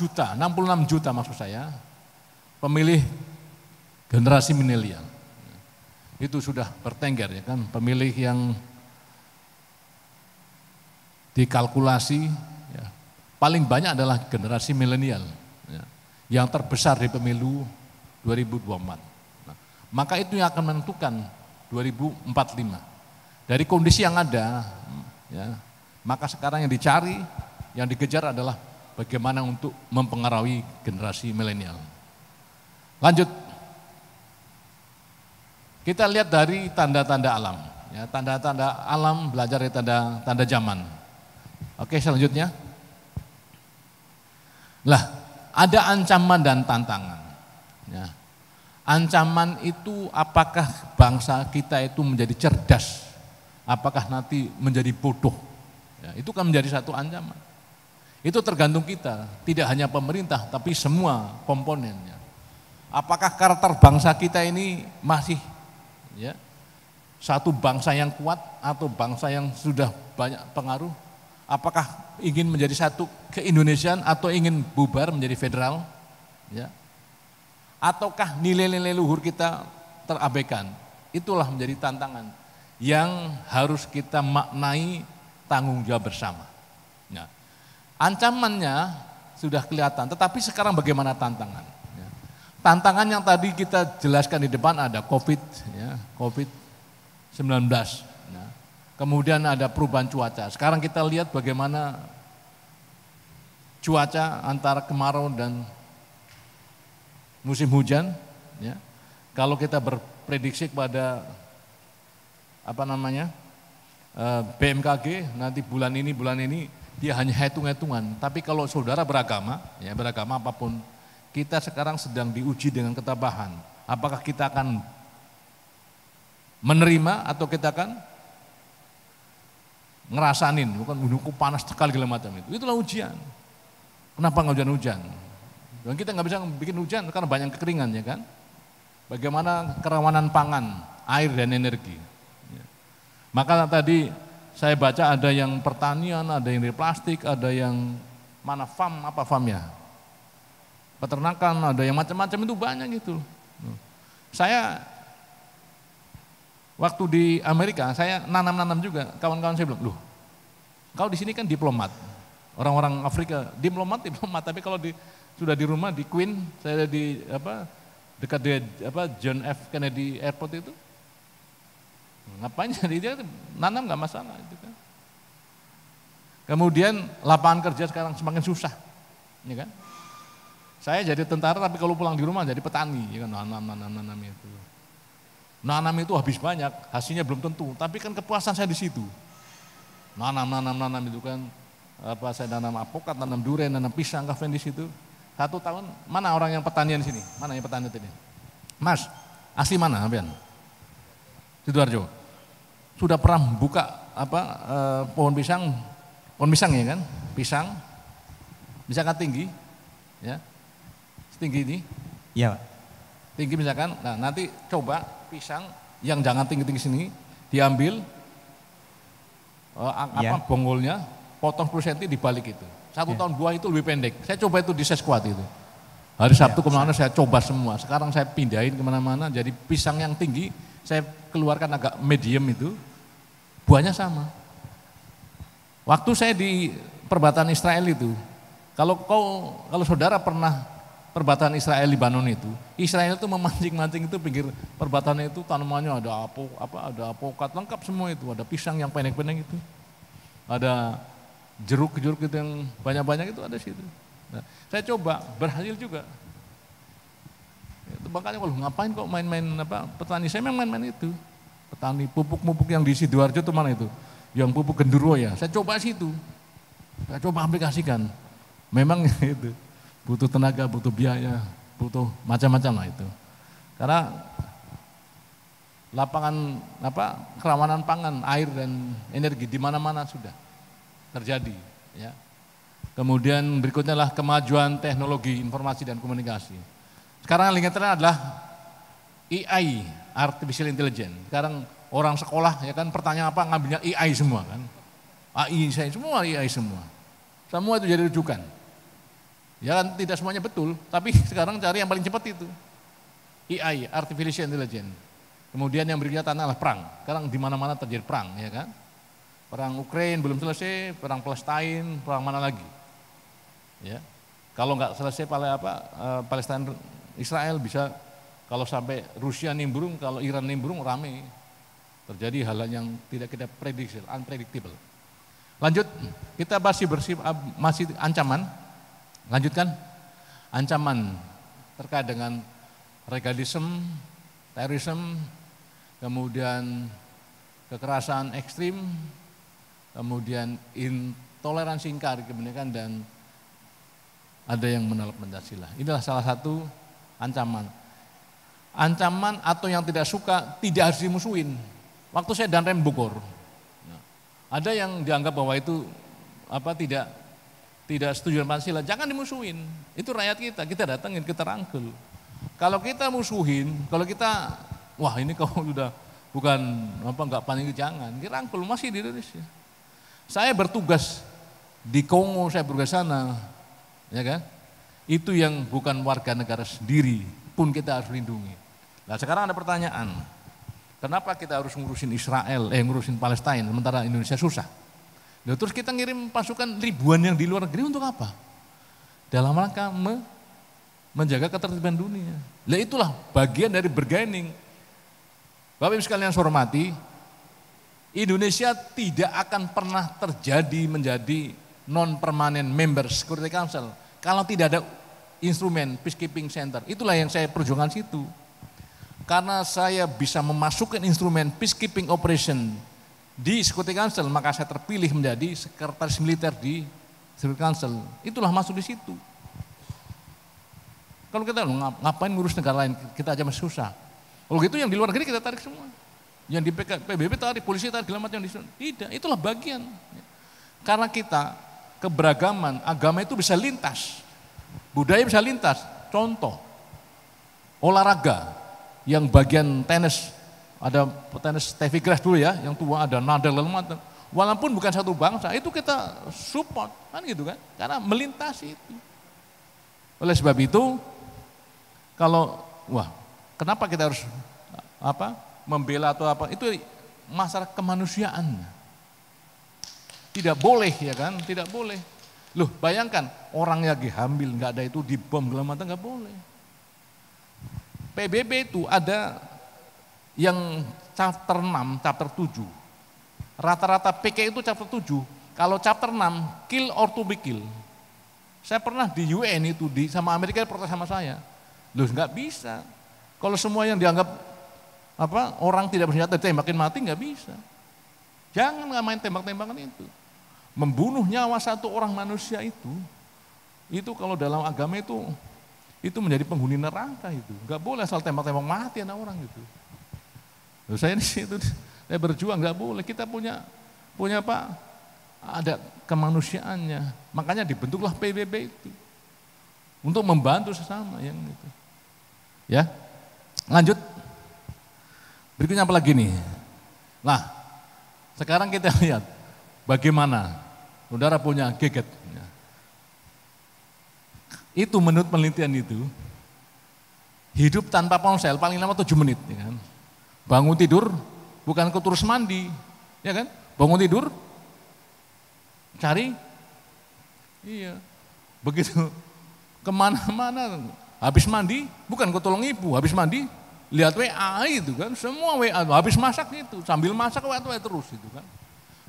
juta maksud saya, pemilih generasi milenial. Itu sudah bertengger, ya kan, pemilih yang dikalkulasi ya, paling banyak adalah generasi milenial ya, yang terbesar di pemilu 2024. Nah, maka itu yang akan menentukan 2045. Dari kondisi yang ada, ya, maka sekarang yang dicari, yang dikejar adalah bagaimana untuk mempengaruhi generasi milenial. Lanjut, kita lihat dari tanda-tanda alam. Ya, tanda-tanda alam, belajar dari tanda zaman. Oke, selanjutnya. Lah, ada ancaman dan tantangan. Ya. Ancaman itu apakah bangsa kita itu menjadi cerdas, apakah nanti menjadi bodoh. Ya, itu kan menjadi satu ancaman. Itu tergantung kita, tidak hanya pemerintah, tapi semua komponennya. Apakah karakter bangsa kita ini masih ya, satu bangsa yang kuat atau bangsa yang sudah banyak pengaruh? Apakah ingin menjadi satu ke-Indonesiaan atau ingin bubar menjadi federal? Ya. Ataukah nilai-nilai luhur kita terabaikan? Itulah menjadi tantangan yang harus kita maknai tanggung jawab bersama. Ya. Ancamannya sudah kelihatan, tetapi sekarang bagaimana tantangan? Ya. Tantangan yang tadi kita jelaskan di depan ada COVID, ya, COVID-19. Ya. Kemudian ada perubahan cuaca. Sekarang kita lihat bagaimana cuaca antara kemarau dan musim hujan. Ya. Kalau kita berprediksi kepada BMKG nanti bulan ini dia hanya hitung-hitungan. Tapi kalau saudara beragama, ya beragama apapun, kita sekarang sedang diuji dengan ketabahan. Apakah kita akan menerima atau kita akan ngerasanin, bukan menunggu panas sekali segala macam itu. Itulah ujian. Kenapa nggak hujan-hujan? Dan kita nggak bisa bikin hujan karena banyak kekeringan, ya kan? Bagaimana kerawanan pangan, air dan energi. Ya. Maka tadi saya baca ada yang pertanian, ada yang dari plastik, ada yang mana farm ya? Peternakan, ada yang macam-macam, itu banyak gitu. Saya waktu di Amerika, saya nanam-nanam juga, kawan-kawan saya bilang, loh, kau di sini kan diplomat, orang-orang Afrika, diplomat, tapi kalau sudah di rumah di Queen, saya di dekat di John F. Kennedy Airport itu, ngapain jadi dia nanam nggak masalah itu kan. Kemudian lapangan kerja sekarang semakin susah, ya kan. Saya jadi tentara tapi kalau pulang di rumah jadi petani, ya kan, nanam itu. Nanam itu habis banyak, hasilnya belum tentu, tapi kan kepuasan saya di situ. Nanam itu kan, saya nanam apokat, nanam durian, nanam pisang, kafe di situ. 1 tahun, mana orang yang petanian di sini? Mana yang petani ini? Mas, asli mana Abian? Sidoarjo. Sudah pernah buka pohon pisang ya kan? Pisang kan tinggi, ya, setinggi ini? Iya, Pak. Tinggi misalkan, nah nanti coba pisang yang jangan tinggi-tinggi sini diambil bonggolnya, potong 10 cm dibalik itu. 1 tahun buah itu lebih pendek. Saya coba itu di Seskuat itu. Hari Sabtu kemana saya coba semua. Sekarang saya pindahin kemana-mana. Jadi pisang yang tinggi saya keluarkan agak medium itu, buahnya sama. Waktu saya di perbatasan Israel itu, kalau saudara pernah perbatasan Israel Lebanon itu, Israel itu memancing-mancing itu pinggir perbatasan itu tanamannya ada apokat lengkap semua itu, ada pisang yang pendek-pendek itu, ada jeruk-jeruk itu yang banyak-banyak itu ada situ. Nah, saya coba berhasil juga. Itu makanya kalau ngapain kok main-main petani, saya memang main-main itu. Petani pupuk-pupuk yang di Sidoarjo itu mana itu? Yang pupuk genderuwo ya, saya coba situ. Saya coba aplikasikan. memang itu butuh tenaga, butuh biaya, butuh macam-macam lah itu. Karena lapangan kerawanan pangan, air dan energi di mana-mana sudah terjadi, ya. Kemudian berikutnya adalah kemajuan teknologi informasi dan komunikasi. Sekarang yang terakhir adalah AI, artificial intelligence. Sekarang orang sekolah ya kan pertanyaan apa ngambilnya AI semua kan. AI semua, AI semua. Semua itu jadi rujukan. Ya kan tidak semuanya betul, tapi sekarang cari yang paling cepat itu. AI, artificial intelligence. Kemudian yang berikutnya adalah perang. Sekarang di mana-mana terjadi perang, ya kan? Perang Ukraina belum selesai, perang Palestina, perang mana lagi? Ya. Kalau nggak selesai Palestina Israel bisa, kalau sampai Rusia nimbrung, kalau Iran nimbrung rame. Terjadi hal yang tidak kita prediksi, unpredictable. Lanjut, kita masih ancaman. Lanjutkan, ancaman terkait dengan radikalisme, terorisme, kemudian kekerasan ekstrim, kemudian intoleransi ingkar kebinekaan, dan ada yang menolak Pancasila. Inilah salah satu ancaman. Ancaman atau yang tidak suka tidak harus dimusuhin. Waktu saya dan Rem Bogor, ada yang dianggap bahwa itu tidak setuju dengan Pancasila, jangan dimusuhin. Itu rakyat kita datangin, kita rangkul. Kalau kita musuhin, kalau kita, wah ini kau sudah bukan nggak panik, jangan, dirangkul, masih di Indonesia. Saya bertugas di Kongo, saya bertugas sana, ya kan? Itu yang bukan warga negara sendiri pun kita harus lindungi. Nah sekarang ada pertanyaan, kenapa kita harus ngurusin ngurusin Palestina, sementara Indonesia susah? Nah, terus kita ngirim pasukan ribuan yang di luar negeri untuk apa? Dalam rangka menjaga ketertiban dunia. Nah itulah bagian dari bargaining. Bapak Ibu sekalian saya hormati, Indonesia tidak akan pernah menjadi non-permanent member Security Council kalau tidak ada instrumen peacekeeping center. Itulah yang saya perjuangkan situ. Karena saya bisa memasukkan instrumen peacekeeping operation di Security Council, maka saya terpilih menjadi sekretaris militer di Security Council. Itulah masuk di situ. Kalau kita ngapain ngurus negara lain, kita aja masih susah. Kalau gitu yang di luar negeri kita tarik semua. Yang di PBB tarik, polisi tarik, segala macam. Tidak, itulah bagian. Karena kita keberagaman agama itu bisa lintas. Budaya bisa lintas. Contoh, olahraga yang bagian tenis, ada tenis Steffi Graf dulu ya, yang tua, ada Nadal, lalu macam. Walaupun bukan satu bangsa, itu kita support, kan gitu kan? Karena melintasi itu. Oleh sebab itu, kenapa kita harus membela atau apa? Itu masalah kemanusiaan. Tidak boleh ya kan? Tidak boleh. Loh, bayangkan orang yang lagi hamil nggak ada itu dibom segala macam, nggak boleh. PBB itu ada yang chapter 6, chapter 7. Rata-rata PK itu chapter 7. Kalau chapter 6, kill or to be kill. Saya pernah di UN itu sama Amerika protes sama saya. Loh nggak bisa. Kalau semua yang dianggap orang tidak bersenjata tembakin mati nggak bisa. Jangan nggak main tembak-tembakan itu. Membunuh nyawa satu orang manusia itu kalau dalam agama itu menjadi penghuni neraka itu. Nggak boleh asal tembak-tembak mati anak orang gitu. Loh, saya di situ saya berjuang nggak boleh. Kita punya ada kemanusiaannya. Makanya dibentuklah PBB itu untuk membantu sesama yang itu. Ya, lanjut. Berikutnya apa lagi nih? Nah, sekarang kita lihat bagaimana saudara punya gadget. Itu menurut penelitian itu, hidup tanpa ponsel paling lama 7 menit. Ya kan? Bangun tidur, bukan terus mandi. Ya kan? Bangun tidur, cari, begitu kemana-mana, habis mandi, bukan ketolong ibu, habis mandi, lihat WA itu kan, semua WA, habis masak itu, sambil masak WA terus itu kan.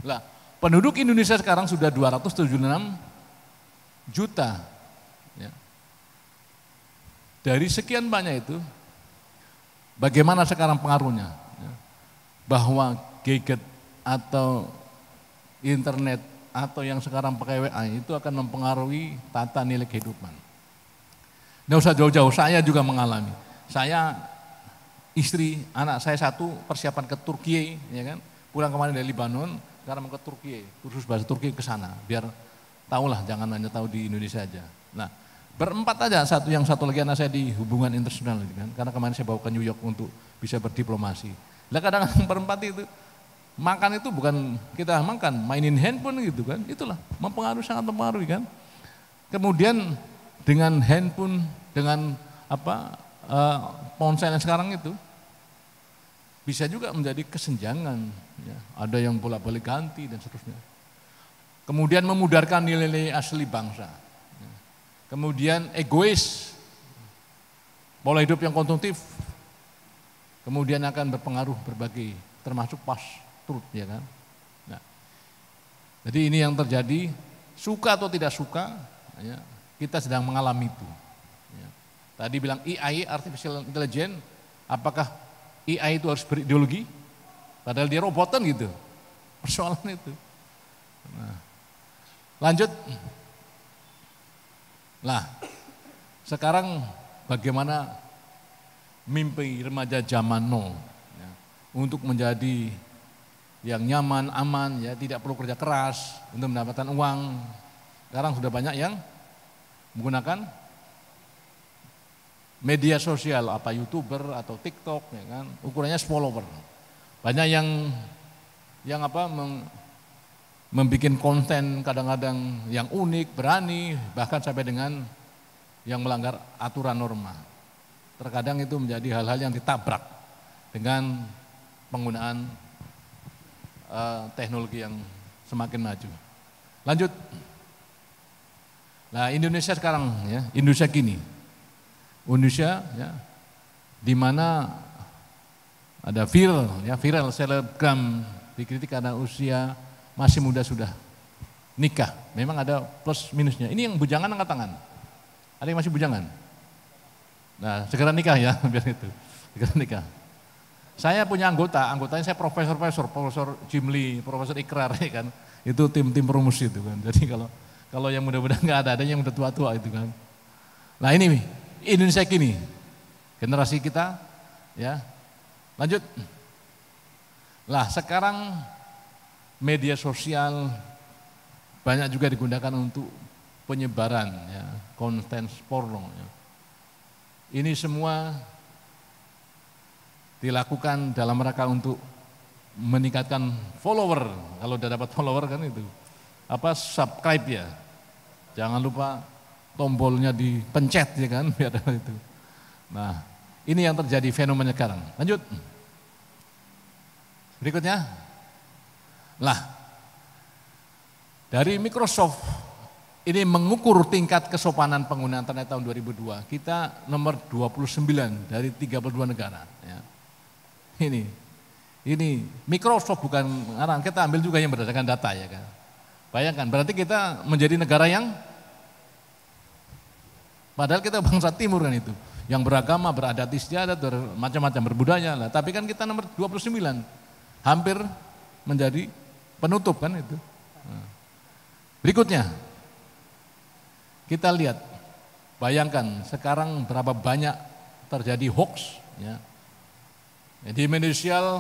Lah, penduduk Indonesia sekarang sudah 276 juta. Ya. Dari sekian banyak itu, bagaimana sekarang pengaruhnya? Ya. Bahwa gadget atau internet atau yang sekarang pakai WA itu akan mempengaruhi tata nilai kehidupan. Nggak usah jauh-jauh, saya juga mengalami. Saya, istri, anak saya satu persiapan ke Turki, ya kan? Pulang kemarin dari Libanon, sekarang mau ke Turki, kursus bahasa Turki ke sana, biar tahulah, jangan hanya tahu di Indonesia aja. Nah, berempat aja, yang satu lagi anak saya di hubungan internasional, kan? Karena kemarin saya bawa ke New York untuk bisa berdiplomasi. Lah kadang-kadang berempat itu makan itu bukan kita makan, mainin handphone gitu kan, itulah mempengaruhi, sangat mempengaruhi kan. Kemudian dengan handphone, dengan ponsel yang sekarang itu bisa juga menjadi kesenjangan, ya. Ada yang bolak-balik ganti dan seterusnya. Kemudian memudarkan nilai-nilai asli bangsa. Kemudian egois, pola hidup yang konsumtif, kemudian akan berpengaruh berbagai, termasuk truth, ya kan. Nah, jadi ini yang terjadi, suka atau tidak suka, ya, kita sedang mengalami itu. Ya. Tadi bilang AI, artificial intelligence, apakah AI itu harus berideologi? Padahal dia robotan gitu, persoalan itu. Nah, lanjut. Nah, sekarang bagaimana mimpi remaja zaman now, ya, untuk menjadi yang nyaman, aman, ya, tidak perlu kerja keras untuk mendapatkan uang. Sekarang sudah banyak yang menggunakan media sosial, apa YouTuber atau TikTok, ya kan, ukurannya follower. Banyak yang membuat konten kadang-kadang yang unik, berani, bahkan sampai dengan yang melanggar aturan norma. Terkadang itu menjadi hal-hal yang ditabrak dengan penggunaan teknologi yang semakin maju. Lanjut. Nah, Indonesia sekarang, ya, Indonesia kini, Indonesia, ya, di mana ada viral selebgram dikritik karena usia masih muda sudah nikah. Memang ada plus minusnya. Ini yang bujangan angkat tangan. Ada yang masih bujangan? Nah, segera nikah ya, biar itu. Segera nikah. Saya punya anggotanya saya profesor Jimli, Profesor Ikrar, ya kan. Itu tim perumus itu kan. Jadi kalau yang muda-muda enggak ada yang udah tua-tua itu kan. Nah, ini Indonesia kini. Generasi kita, ya. Lanjut. Lah, sekarang media sosial banyak juga digunakan untuk penyebaran, ya, konten porno, ya. Ini semua dilakukan dalam rangka untuk meningkatkan follower. Kalau udah dapat follower kan itu subscribe, ya. Jangan lupa tombolnya dipencet, ya kan, biar ada itu. Nah, ini yang terjadi fenomena sekarang. Lanjut. Berikutnya. Lah, dari Microsoft ini mengukur tingkat kesopanan pengguna internet tahun 2002. Kita nomor 29 dari 32 negara, ya. Ini Microsoft bukan ngarang, kita ambil juga yang berdasarkan data, ya kan. Bayangkan, berarti kita menjadi negara yang padahal kita bangsa timur kan itu, yang beragama, beradat istiadat, macam-macam, berbudaya lah. Tapi kan kita nomor 29, hampir menjadi penutup kan itu. Nah. Berikutnya, kita lihat, bayangkan sekarang berapa banyak terjadi hoax, ya. Di Indonesia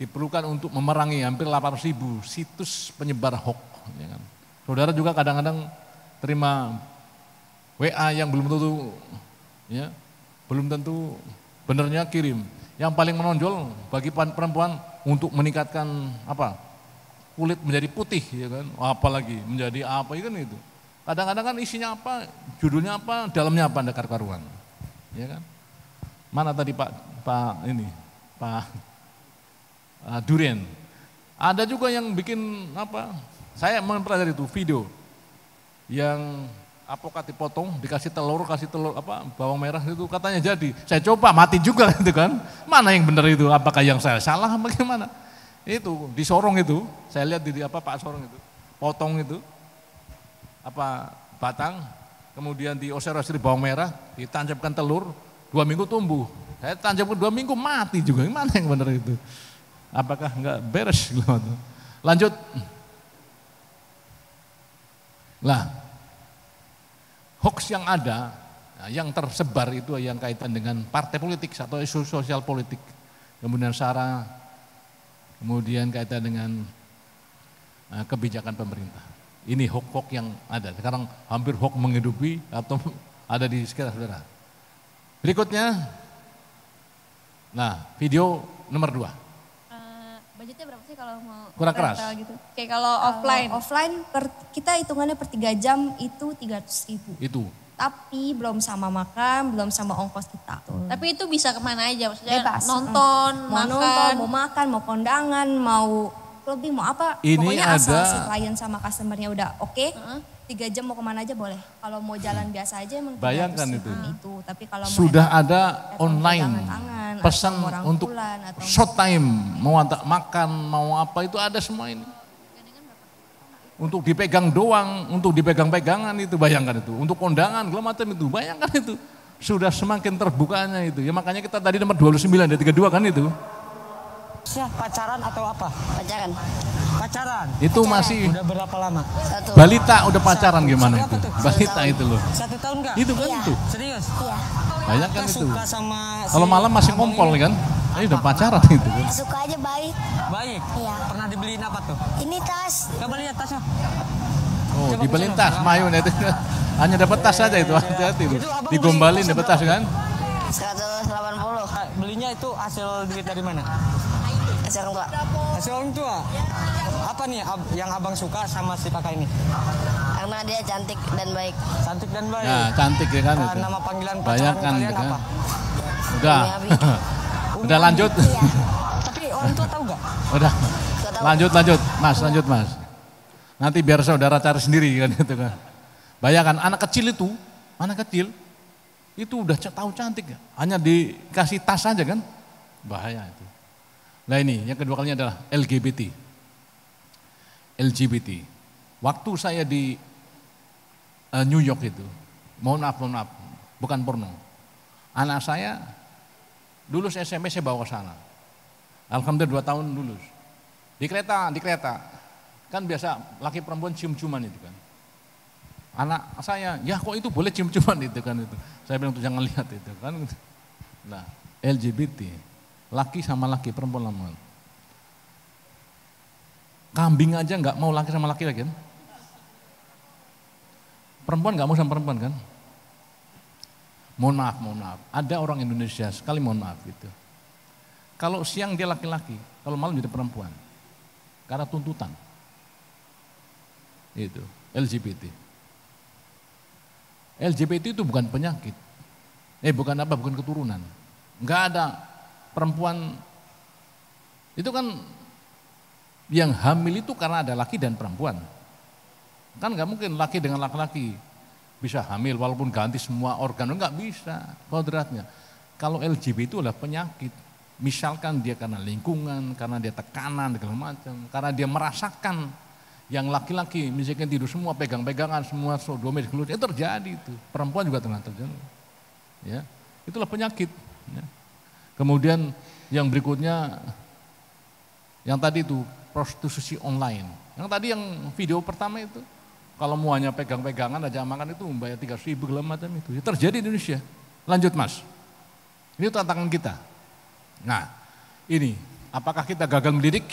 diperlukan untuk memerangi hampir 800.000 situs penyebar hoax, ya kan. Saudara juga kadang-kadang terima WA yang belum tentu benernya kirim. Yang paling menonjol bagi perempuan untuk meningkatkan kulit menjadi putih, ya kan. Apalagi menjadi apa, ya kan itu. Kadang-kadang kan isinya apa, judulnya apa, dalamnya apa, ada karuan, ya kan. Mana tadi Pak Durian. Ada juga yang bikin saya mempelajari itu video yang apokat dipotong, dikasih telur bawang merah itu katanya jadi. Saya coba mati juga itu kan. Mana yang benar itu? Apakah yang saya salah bagaimana? Itu disorong itu. Saya lihat di Pak Sorong itu. Potong itu batang, kemudian diosir-osir bawang merah, ditancapkan telur, 2 minggu tumbuh. Saya tancapkan 2 minggu mati juga. Mana yang benar itu? Apakah enggak beres? Lanjut. Lah, hoax yang ada, yang tersebar itu yang kaitan dengan partai politik atau isu sosial politik, kemudian SARA, kemudian kaitan dengan kebijakan pemerintah. Ini hoax-hoax yang ada. Sekarang hampir hoax menghidupi atau ada di sekitar saudara. Berikutnya, nah video nomor 2. Budgetnya berapa sih kalau mau Kurang keras. Gitu? Kayak kalau offline. Offline kita hitungannya per 3 jam itu 300.000. Itu. Tapi belum sama makan, belum sama ongkos kita. Tapi itu bisa kemana aja? Maksudnya Bebas. nonton, mau makan, mau kondangan, mau lebih mau apa. Ini pokoknya asal ada si klien sama customernya udah oke. 3 jam mau kemana aja boleh. Kalau mau jalan biasa aja emang bayangkan 300.000 itu. Tapi kalau sudah mau ada online pesan untuk short time, mau makan, mau apa itu ada semua ini. Untuk dipegang doang, untuk dipegang-pegangan itu bayangkan itu. Untuk kondangan, segala macam itu bayangkan itu. Sudah semakin terbukanya itu. Ya makanya kita tadi nomor 29 dan 32 kan itu. Pacaran atau apa? Pacaran. Pacaran. Itu masih Udah berapa lama? balita udah pacaran gimana itu? Balita itu loh. 1 tahun enggak? Itu kan itu. Serius? Iya. Bayangkan itu. Suka sama Kalau malam masih ngompol kan? Ini udah pacaran itu kan. Suka aja baik. Baik. Iya. Pernah dibeliin apa tuh? Ini tas. Coba lihat tasnya. Oh, dibeliin tas, mayun itu. Hanya dapat tas saja itu, hati-hati itu. Digombalin dapat tas kan? 180. Belinya itu hasil duit dari mana? Hasil orang tua. Hasil orang tua. Apa nih yang abang suka sama si kakak ini? Karena dia cantik dan baik. Cantik dan baik. Nah, cantik ya kan itu. Nama panggilan pacaran Bayangkan kalian itu kan. apa? Udah. Udah lanjut. Iya. Tapi orang tua tahu nggak? Udah. Lanjut. Mas, lanjut Mas. Nanti biar saudara cari sendiri kan itu kan. Bayangkan anak kecil itu udah tahu cantik ya. Hanya dikasih tas aja kan. Bahaya itu. Nah ini yang kedua kalinya adalah LGBT. Waktu saya di New York itu, mohon maaf, bukan porno. Anak saya lulus SMP saya bawa ke sana. Alhamdulillah 2 tahun lulus. Di kereta, kan biasa laki perempuan cium-ciuman itu kan. Anak saya, ya kok itu boleh cium-ciuman itu kan itu. Saya bilang tuh jangan lihat itu kan. Nah LGBT, laki sama laki, perempuan sama. Kambing aja nggak mau laki sama laki lagi kan. Perempuan nggak mau sama perempuan kan. Mohon maaf. Ada orang Indonesia sekali mohon maaf gitu. Kalau siang dia laki-laki, kalau malam jadi perempuan. Karena tuntutan. Itu LGBT. LGBT itu bukan penyakit. Bukan keturunan. Enggak ada perempuan. Itu kan yang hamil itu karena ada laki dan perempuan. Kan enggak mungkin laki dengan laki-laki bisa hamil walaupun ganti semua organ, enggak bisa kodratnya. Kalau LGBT itu adalah penyakit. Misalkan dia karena lingkungan, karena dia tekanan, segala macam, karena dia merasakan yang laki-laki misalkan tidur semua pegang-pegangan semua sodomis itu terjadi itu. Perempuan juga tengah terjadi. Ya, itulah penyakit. Ya. Kemudian yang berikutnya yang tadi itu prostitusi online. Yang tadi yang video pertama itu kalau mau hanya pegang-pegangan aja makan itu membayar 3.000 segala macam itu. Ya, terjadi di Indonesia. Lanjut Mas. Ini tantangan kita. Nah, ini apakah kita gagal mendidik?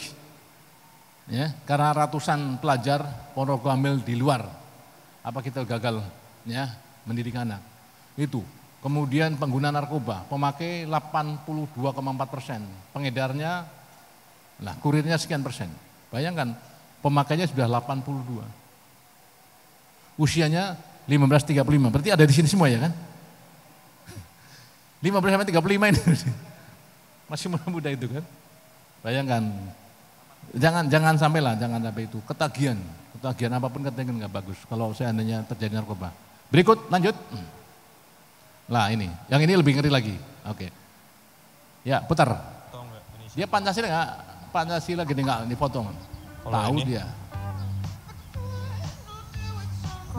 Ya, karena ratusan pelajar pondok hamil di luar. Apa kita gagal ya mendidik anak? Itu. Kemudian pengguna narkoba, pemakai 82,4%, pengedarnya lah kurirnya sekian persen. Bayangkan pemakainya sudah 82. Usianya 15-35, berarti ada di sini semua ya kan? 15-35 ini. Masih muda-muda itu kan. Bayangkan. Jangan sampai itu ketagihan apapun ketagihan nggak bagus kalau seandainya terjadi narkoba. Berikut lanjut. Lah ini, yang ini lebih ngeri lagi. Oke. Ya, putar. Dia Pancasila nggak? Pancasila gini nggak dipotong. Tahu dia.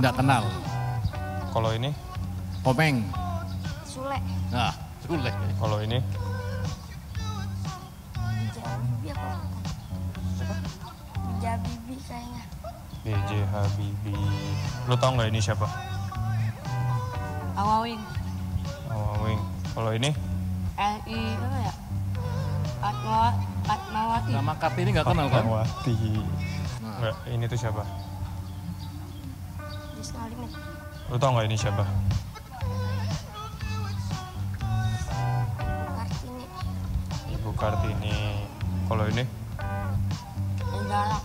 Nggak kenal. Kalau ini? Komeng. Sule. Nah, Sule. Kalau ini? Jabibi kayaknya. B.J. Habibie. Lo tau nggak ini siapa? Awawing. Awawing. Kalau ini? L.I. apa ya? Fatmawati. Nama Kartini nggak kenal kan? Fatmawati. Nah. Nggak, ini tuh siapa? Gisna Limit. Lo tau nggak ini siapa? Kartini. Ibu Kartini. Kalau ini? Indra.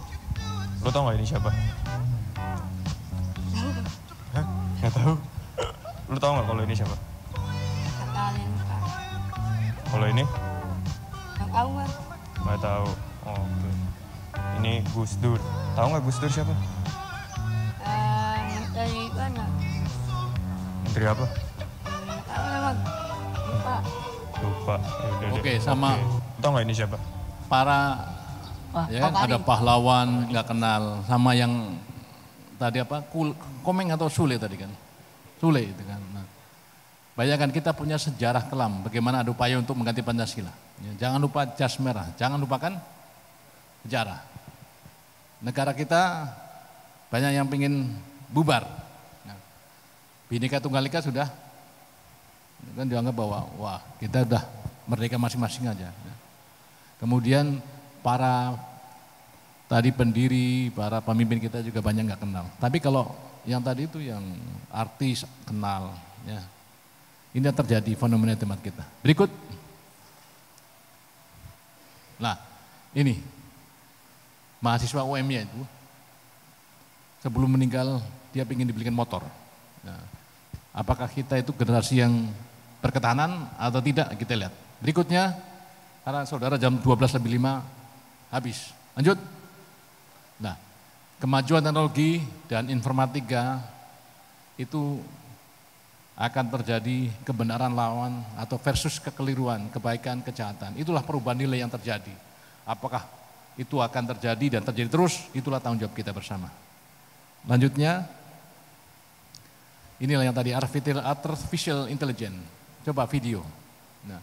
Lo tau nggak ini siapa? Hah? Nggak tahu. Lo tau nggak kalau ini siapa? Katalinka. Kalau ini? Nggak tahu kan? Nggak tahu. Oh, oke. Ini Gus Dur. Tahu nggak Gus Dur siapa? Menteri mana? Menteri apa? Tahu memang. Lupa. Lupa. Ya udah deh. Oke, sama Oke. Tahu nggak ini siapa? para Wah, ya kan, ada pahlawan nggak kenal, sama yang tadi apa Komeng atau Sule tadi kan, Sule itu kan. Nah, bayangkan kita punya sejarah kelam, bagaimana ada upaya untuk mengganti Pancasila. Ya, jangan lupa jas merah, jangan lupakan sejarah. Negara kita banyak yang ingin bubar. Nah, Bhinneka Tunggal Ika sudah kan dianggap bahwa wah kita udah merdeka masing-masing aja. Kemudian para tadi pendiri, para pemimpin kita juga banyak nggak kenal. Tapi kalau yang tadi itu yang artis kenal, ya ini yang terjadi fenomena tempat kita. Berikut, nah ini mahasiswa UM-nya itu sebelum meninggal dia ingin dibelikan motor. Nah, apakah kita itu generasi yang berketahanan atau tidak, kita lihat. Berikutnya, karena saudara jam 12:05 habis. Lanjut. Nah, kemajuan teknologi dan informatika itu akan terjadi kebenaran lawan atau versus kekeliruan, kebaikan, kejahatan. Itulah perubahan nilai yang terjadi. Apakah itu akan terjadi dan terjadi terus, itulah tanggung jawab kita bersama. Lanjutnya, inilah yang tadi artificial intelligence. Coba video. Nah,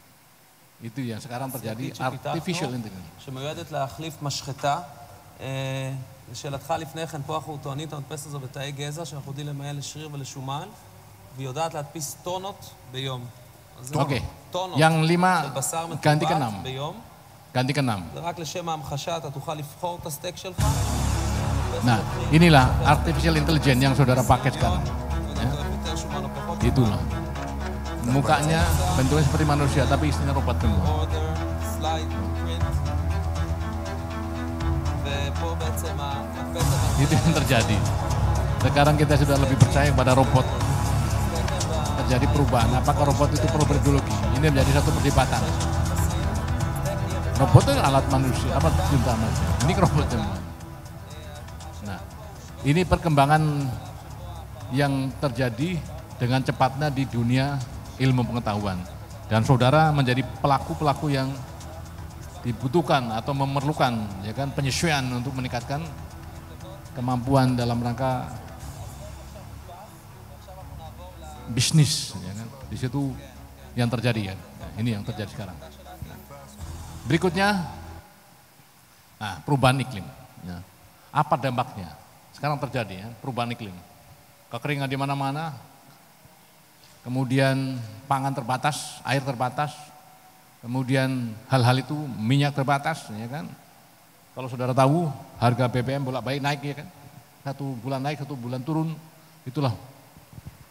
itu yang sekarang terjadi artificial intelligence. שמיועדת להחליף משחטה. לשאלתך לפני כן, פה אנחנו טוענים את המדפסת הזו בתאי גזע, שאנחנו יודעים למעל לשריר ולשומן, והיא יודעת להדפיס טונות ביום. Oke, טונות yang של 5 בשר ganti ke 6. מתורבת ביום. Ganti ke 6. זה רק לשם ההמחשה, אתה תוכל לבחור את הסטייק שלך. Nah, inilah artificial intelligence yang saudara pakai sekarang. Ya. Itulah. Mukanya bentuknya seperti manusia, tapi isinya robot semua. order, slide, print. ופה בעצם המדפסת Itu yang terjadi. Sekarang kita sudah lebih percaya pada robot. Terjadi perubahan. Apakah robot itu perlu berideologi? Ini menjadi satu perdebatan. Robot itu alat manusia, apa cinta manusia. Ini robot semua. Nah, ini perkembangan yang terjadi dengan cepatnya di dunia ilmu pengetahuan. Dan saudara menjadi pelaku-pelaku yang dibutuhkan atau memerlukan ya kan penyesuaian untuk meningkatkan kemampuan dalam rangka bisnis ya kan. Di situ yang terjadi ya. Nah, ini yang terjadi sekarang. Berikutnya perubahan iklim. Ya. Apa dampaknya? Sekarang terjadi ya, perubahan iklim. Kekeringan di mana-mana. Kemudian pangan terbatas, air terbatas, kemudian hal-hal itu minyak terbatas, ya kan? Kalau saudara tahu harga BBM bolak-balik naik, ya kan? 1 bulan naik, 1 bulan turun, itulah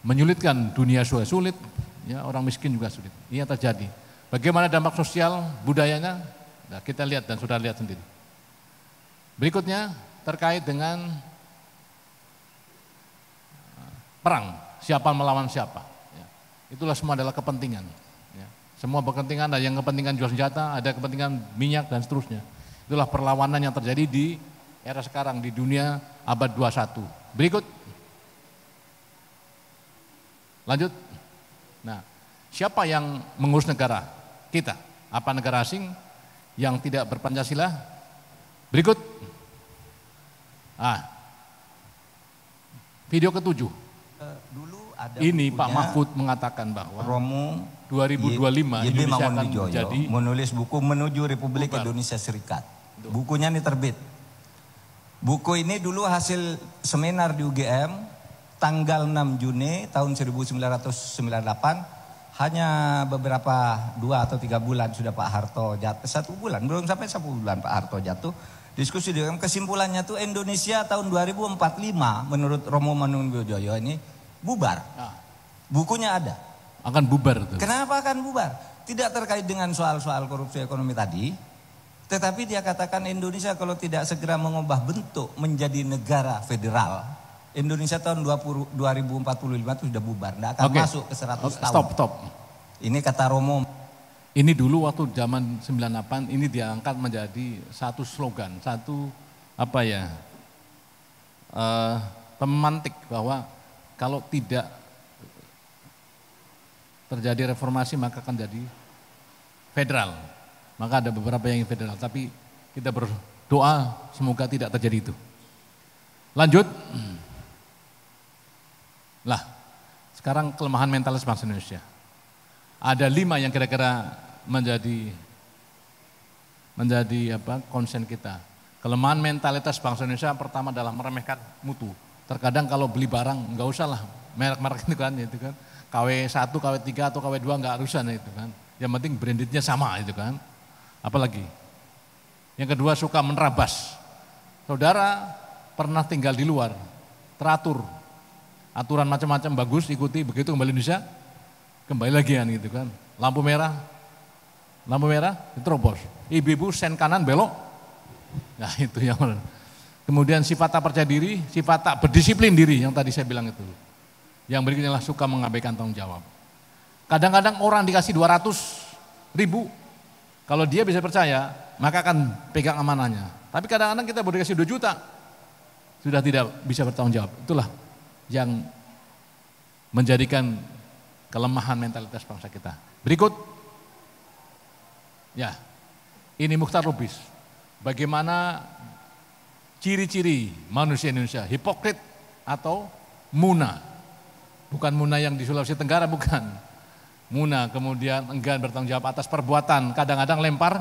menyulitkan dunia sulit, ya orang miskin juga sulit. Ini yang terjadi. Bagaimana dampak sosial, budayanya? Nah, kita lihat dan saudara lihat sendiri. Berikutnya terkait dengan perang, siapa melawan siapa. Itulah semua adalah kepentingan. Ya. Semua berkepentingan, ada yang kepentingan jual senjata, ada kepentingan minyak dan seterusnya. Itulah perlawanan yang terjadi di era sekarang di dunia abad 21. Berikut. Lanjut. Nah, siapa yang mengurus negara? Kita. Apa negara asing yang tidak berpancasila? Berikut. Video ke-7. Dulu ada ini Pak Mahfud mengatakan bahwa Romo 2025 YB Indonesia akan Mangunwijoyo menjadi menulis buku Menuju Republik Indonesia Serikat. Bukunya ini terbit. Buku ini dulu hasil seminar di UGM tanggal 6 Juni tahun 1998. Hanya beberapa 2 atau 3 bulan sudah Pak Harto jatuh, 1 bulan, belum sampai 1 bulan Pak Harto jatuh. Diskusi di UGM, kesimpulannya tuh Indonesia tahun 2045 menurut Romo Mangunkubuwono ini bubar. Bukunya ada. Akan bubar tuh. Kenapa akan bubar? Tidak terkait dengan soal-soal korupsi ekonomi tadi, tetapi dia katakan Indonesia kalau tidak segera mengubah bentuk menjadi negara federal, Indonesia tahun 2045 itu sudah bubar, tidak akan masuk ke 100 tahun. Stop. Ini kata Romo. Ini dulu waktu zaman 98 ini diangkat menjadi satu slogan, satu pemantik bahwa kalau tidak terjadi reformasi maka akan jadi federal. Maka ada beberapa yang federal, tapi kita berdoa semoga tidak terjadi itu. Lanjut. Lah, sekarang kelemahan mentalis bangsa Indonesia. Ada 5 yang kira-kira menjadi konsen kita. Kelemahan mentalitas bangsa Indonesia pertama adalah meremehkan mutu. Terkadang kalau beli barang nggak usah lah merek-merek itu kan. KW1, KW3 atau KW2 nggak harusan itu kan. Yang penting brandednya sama itu kan. Apalagi. Yang kedua suka menerabas. Saudara pernah tinggal di luar, teratur. Aturan macam-macam bagus, ikuti, begitu kembali Indonesia, kembali lagi kan gitu kan. Lampu merah, diterobos. Ibu-ibu sen kanan belok. Nah itu yang kemudian sifat tak percaya diri, sifat tak berdisiplin diri yang tadi saya bilang itu. Yang berikutnya adalah suka mengabaikan tanggung jawab. Kadang-kadang orang dikasih 200.000, kalau dia bisa percaya, maka akan pegang amanahnya. Tapi kadang-kadang kita baru dikasih 2 juta, sudah tidak bisa bertanggung jawab. Itulah yang menjadikan kelemahan mentalitas bangsa kita. Berikut, ya, ini Mukhtar Lubis. Bagaimana ciri-ciri manusia Indonesia, hipokrit atau muna. Bukan muna yang di Sulawesi Tenggara, bukan. Muna, kemudian enggan bertanggung jawab atas perbuatan, kadang-kadang lempar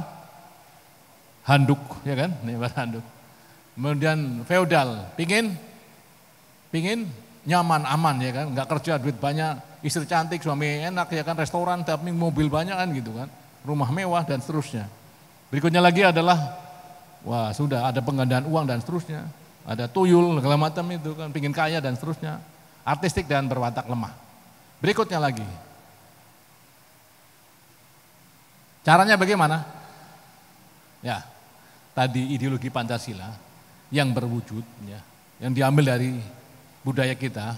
handuk, ya kan, lempar handuk. Kemudian feodal, pingin nyaman, aman ya kan, nggak kerja, duit banyak, istri cantik, suami enak ya kan, restoran, tapi mobil banyak kan gitu kan, rumah mewah dan seterusnya. Berikutnya lagi adalah, wah sudah ada penggandaan uang dan seterusnya, ada tuyul segala macam itu kan, pingin kaya dan seterusnya, artistik dan berwatak lemah. Berikutnya lagi, caranya bagaimana? Ya, tadi ideologi Pancasila yang berwujud, ya, yang diambil dari budaya kita,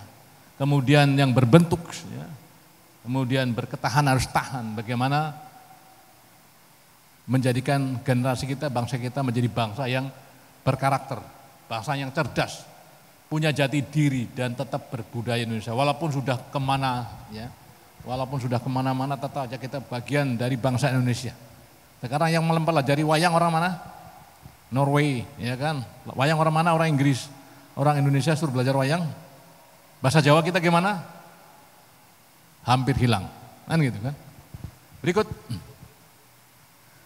kemudian yang berbentuk, ya, kemudian berketahan harus tahan. Bagaimana menjadikan generasi kita, bangsa kita menjadi bangsa yang berkarakter, bangsa yang cerdas, punya jati diri dan tetap berbudaya Indonesia. Walaupun sudah kemana, ya. Walaupun sudah kemana-mana tetap aja kita bagian dari bangsa Indonesia. Sekarang yang mempelajari wayang orang mana? Norway, ya kan? Wayang orang mana? Orang Inggris. Orang Indonesia suruh belajar wayang. Bahasa Jawa kita gimana? Hampir hilang. Kan gitu kan? Berikut.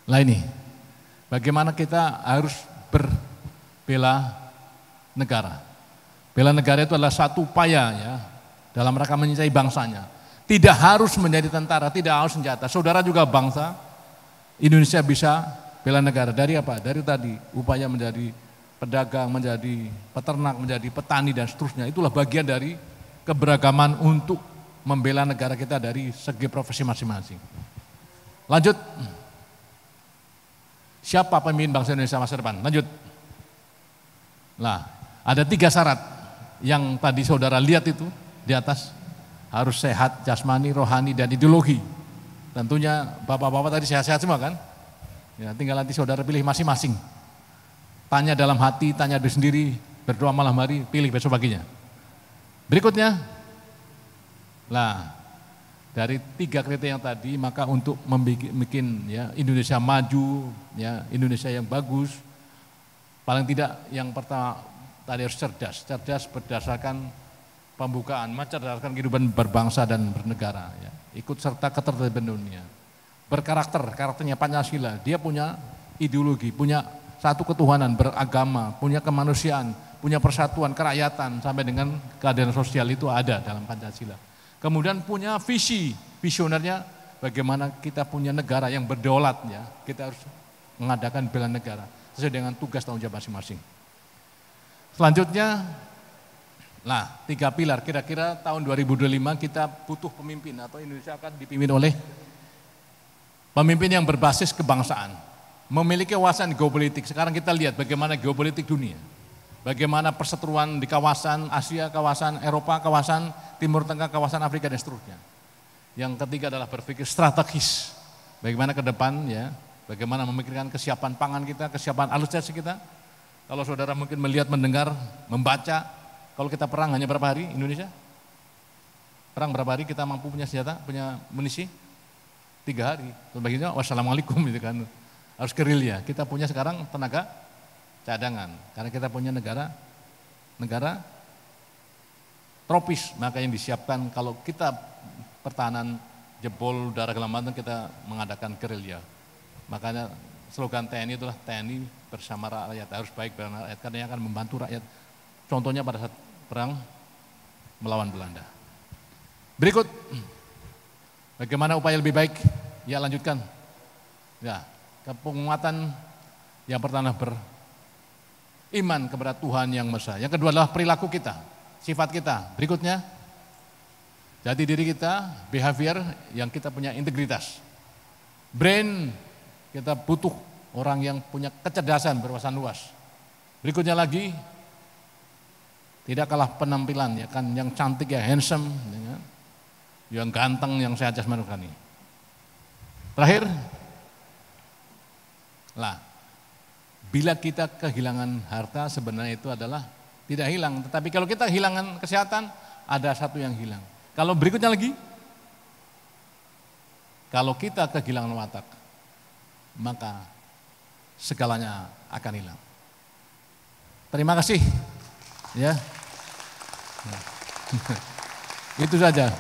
Lah ini. Bagaimana kita harus berbela negara. Bela negara itu adalah satu upaya ya dalam rangka mencintai bangsanya. Tidak harus menjadi tentara, tidak harus senjata. Saudara juga bangsa, Indonesia bisa bela negara. Dari apa? Dari tadi, upaya menjadi pedagang, menjadi peternak, menjadi petani dan seterusnya. Itulah bagian dari keberagaman untuk membela negara kita dari segi profesi masing-masing. Lanjut. Siapa pemimpin bangsa Indonesia masa depan? Lanjut. Nah, ada 3 syarat yang tadi saudara lihat itu di atas. Harus sehat, jasmani, rohani, dan ideologi. Tentunya bapak-bapak tadi sehat-sehat semua kan? Ya, tinggal nanti saudara pilih masing-masing. Tanya dalam hati, tanya diri sendiri, berdoa malam hari, pilih besok paginya. Berikutnya, lah dari 3 kriteria yang tadi, maka untuk membuat ya, Indonesia maju, ya, Indonesia yang bagus, paling tidak yang pertama tadi harus cerdas berdasarkan pembukaan, mencerdaskan kehidupan berbangsa dan bernegara, ya. Ikut serta ketertiban dunia. Berkarakter, karakternya Pancasila, dia punya ideologi, punya satu ketuhanan, beragama, punya kemanusiaan, punya persatuan, kerakyatan, sampai dengan keadilan sosial itu ada dalam Pancasila. Kemudian punya visi, visionernya bagaimana kita punya negara yang berdaulat ya, kita harus mengadakan bela negara sesuai dengan tugas tanggung jawab masing-masing. Selanjutnya, nah 3 pilar, kira-kira tahun 2025 kita butuh pemimpin atau Indonesia akan dipimpin oleh pemimpin yang berbasis kebangsaan, memiliki wawasan geopolitik. Sekarang kita lihat bagaimana geopolitik dunia, bagaimana perseteruan di kawasan Asia, kawasan Eropa, kawasan Timur Tengah, kawasan Afrika dan seterusnya. Yang ketiga adalah berpikir strategis, bagaimana ke depan ya, bagaimana memikirkan kesiapan pangan kita, kesiapan alutsista kita. Kalau saudara mungkin melihat, mendengar, membaca, kalau kita perang hanya berapa hari Indonesia? Perang berapa hari kita mampu punya senjata, punya munisi? 3 hari. Sebagiannya wassalamualaikum gitu kan. Harus gerilya. Kita punya sekarang tenaga cadangan. Karena kita punya negara tropis. Maka yang disiapkan kalau kita pertahanan jebol udara Kalimantan, kita mengadakan gerilya. Makanya slogan TNI itulah TNI bersama rakyat, harus baik bersama rakyat karena yang akan membantu rakyat. Contohnya pada saat perang melawan Belanda. Berikut, bagaimana upaya lebih baik? Ya lanjutkan. Ya, penguatan yang pertama beriman kepada Tuhan yang Maha Esa. Yang kedua adalah perilaku kita, sifat kita. Berikutnya, jati diri kita, behavior yang kita punya integritas. Brain, kita butuh orang yang punya kecerdasan berwawasan luas. Berikutnya lagi, tidak kalah penampilan ya kan, yang cantik ya handsome, ya, yang ganteng, yang sehat jasmani rohani. Terakhir, bila kita kehilangan harta sebenarnya itu adalah tidak hilang, tetapi kalau kita kehilangan kesehatan ada satu yang hilang. Kalau berikutnya lagi, kalau kita kehilangan watak, maka segalanya akan hilang. Terima kasih. Ya. Itu saja.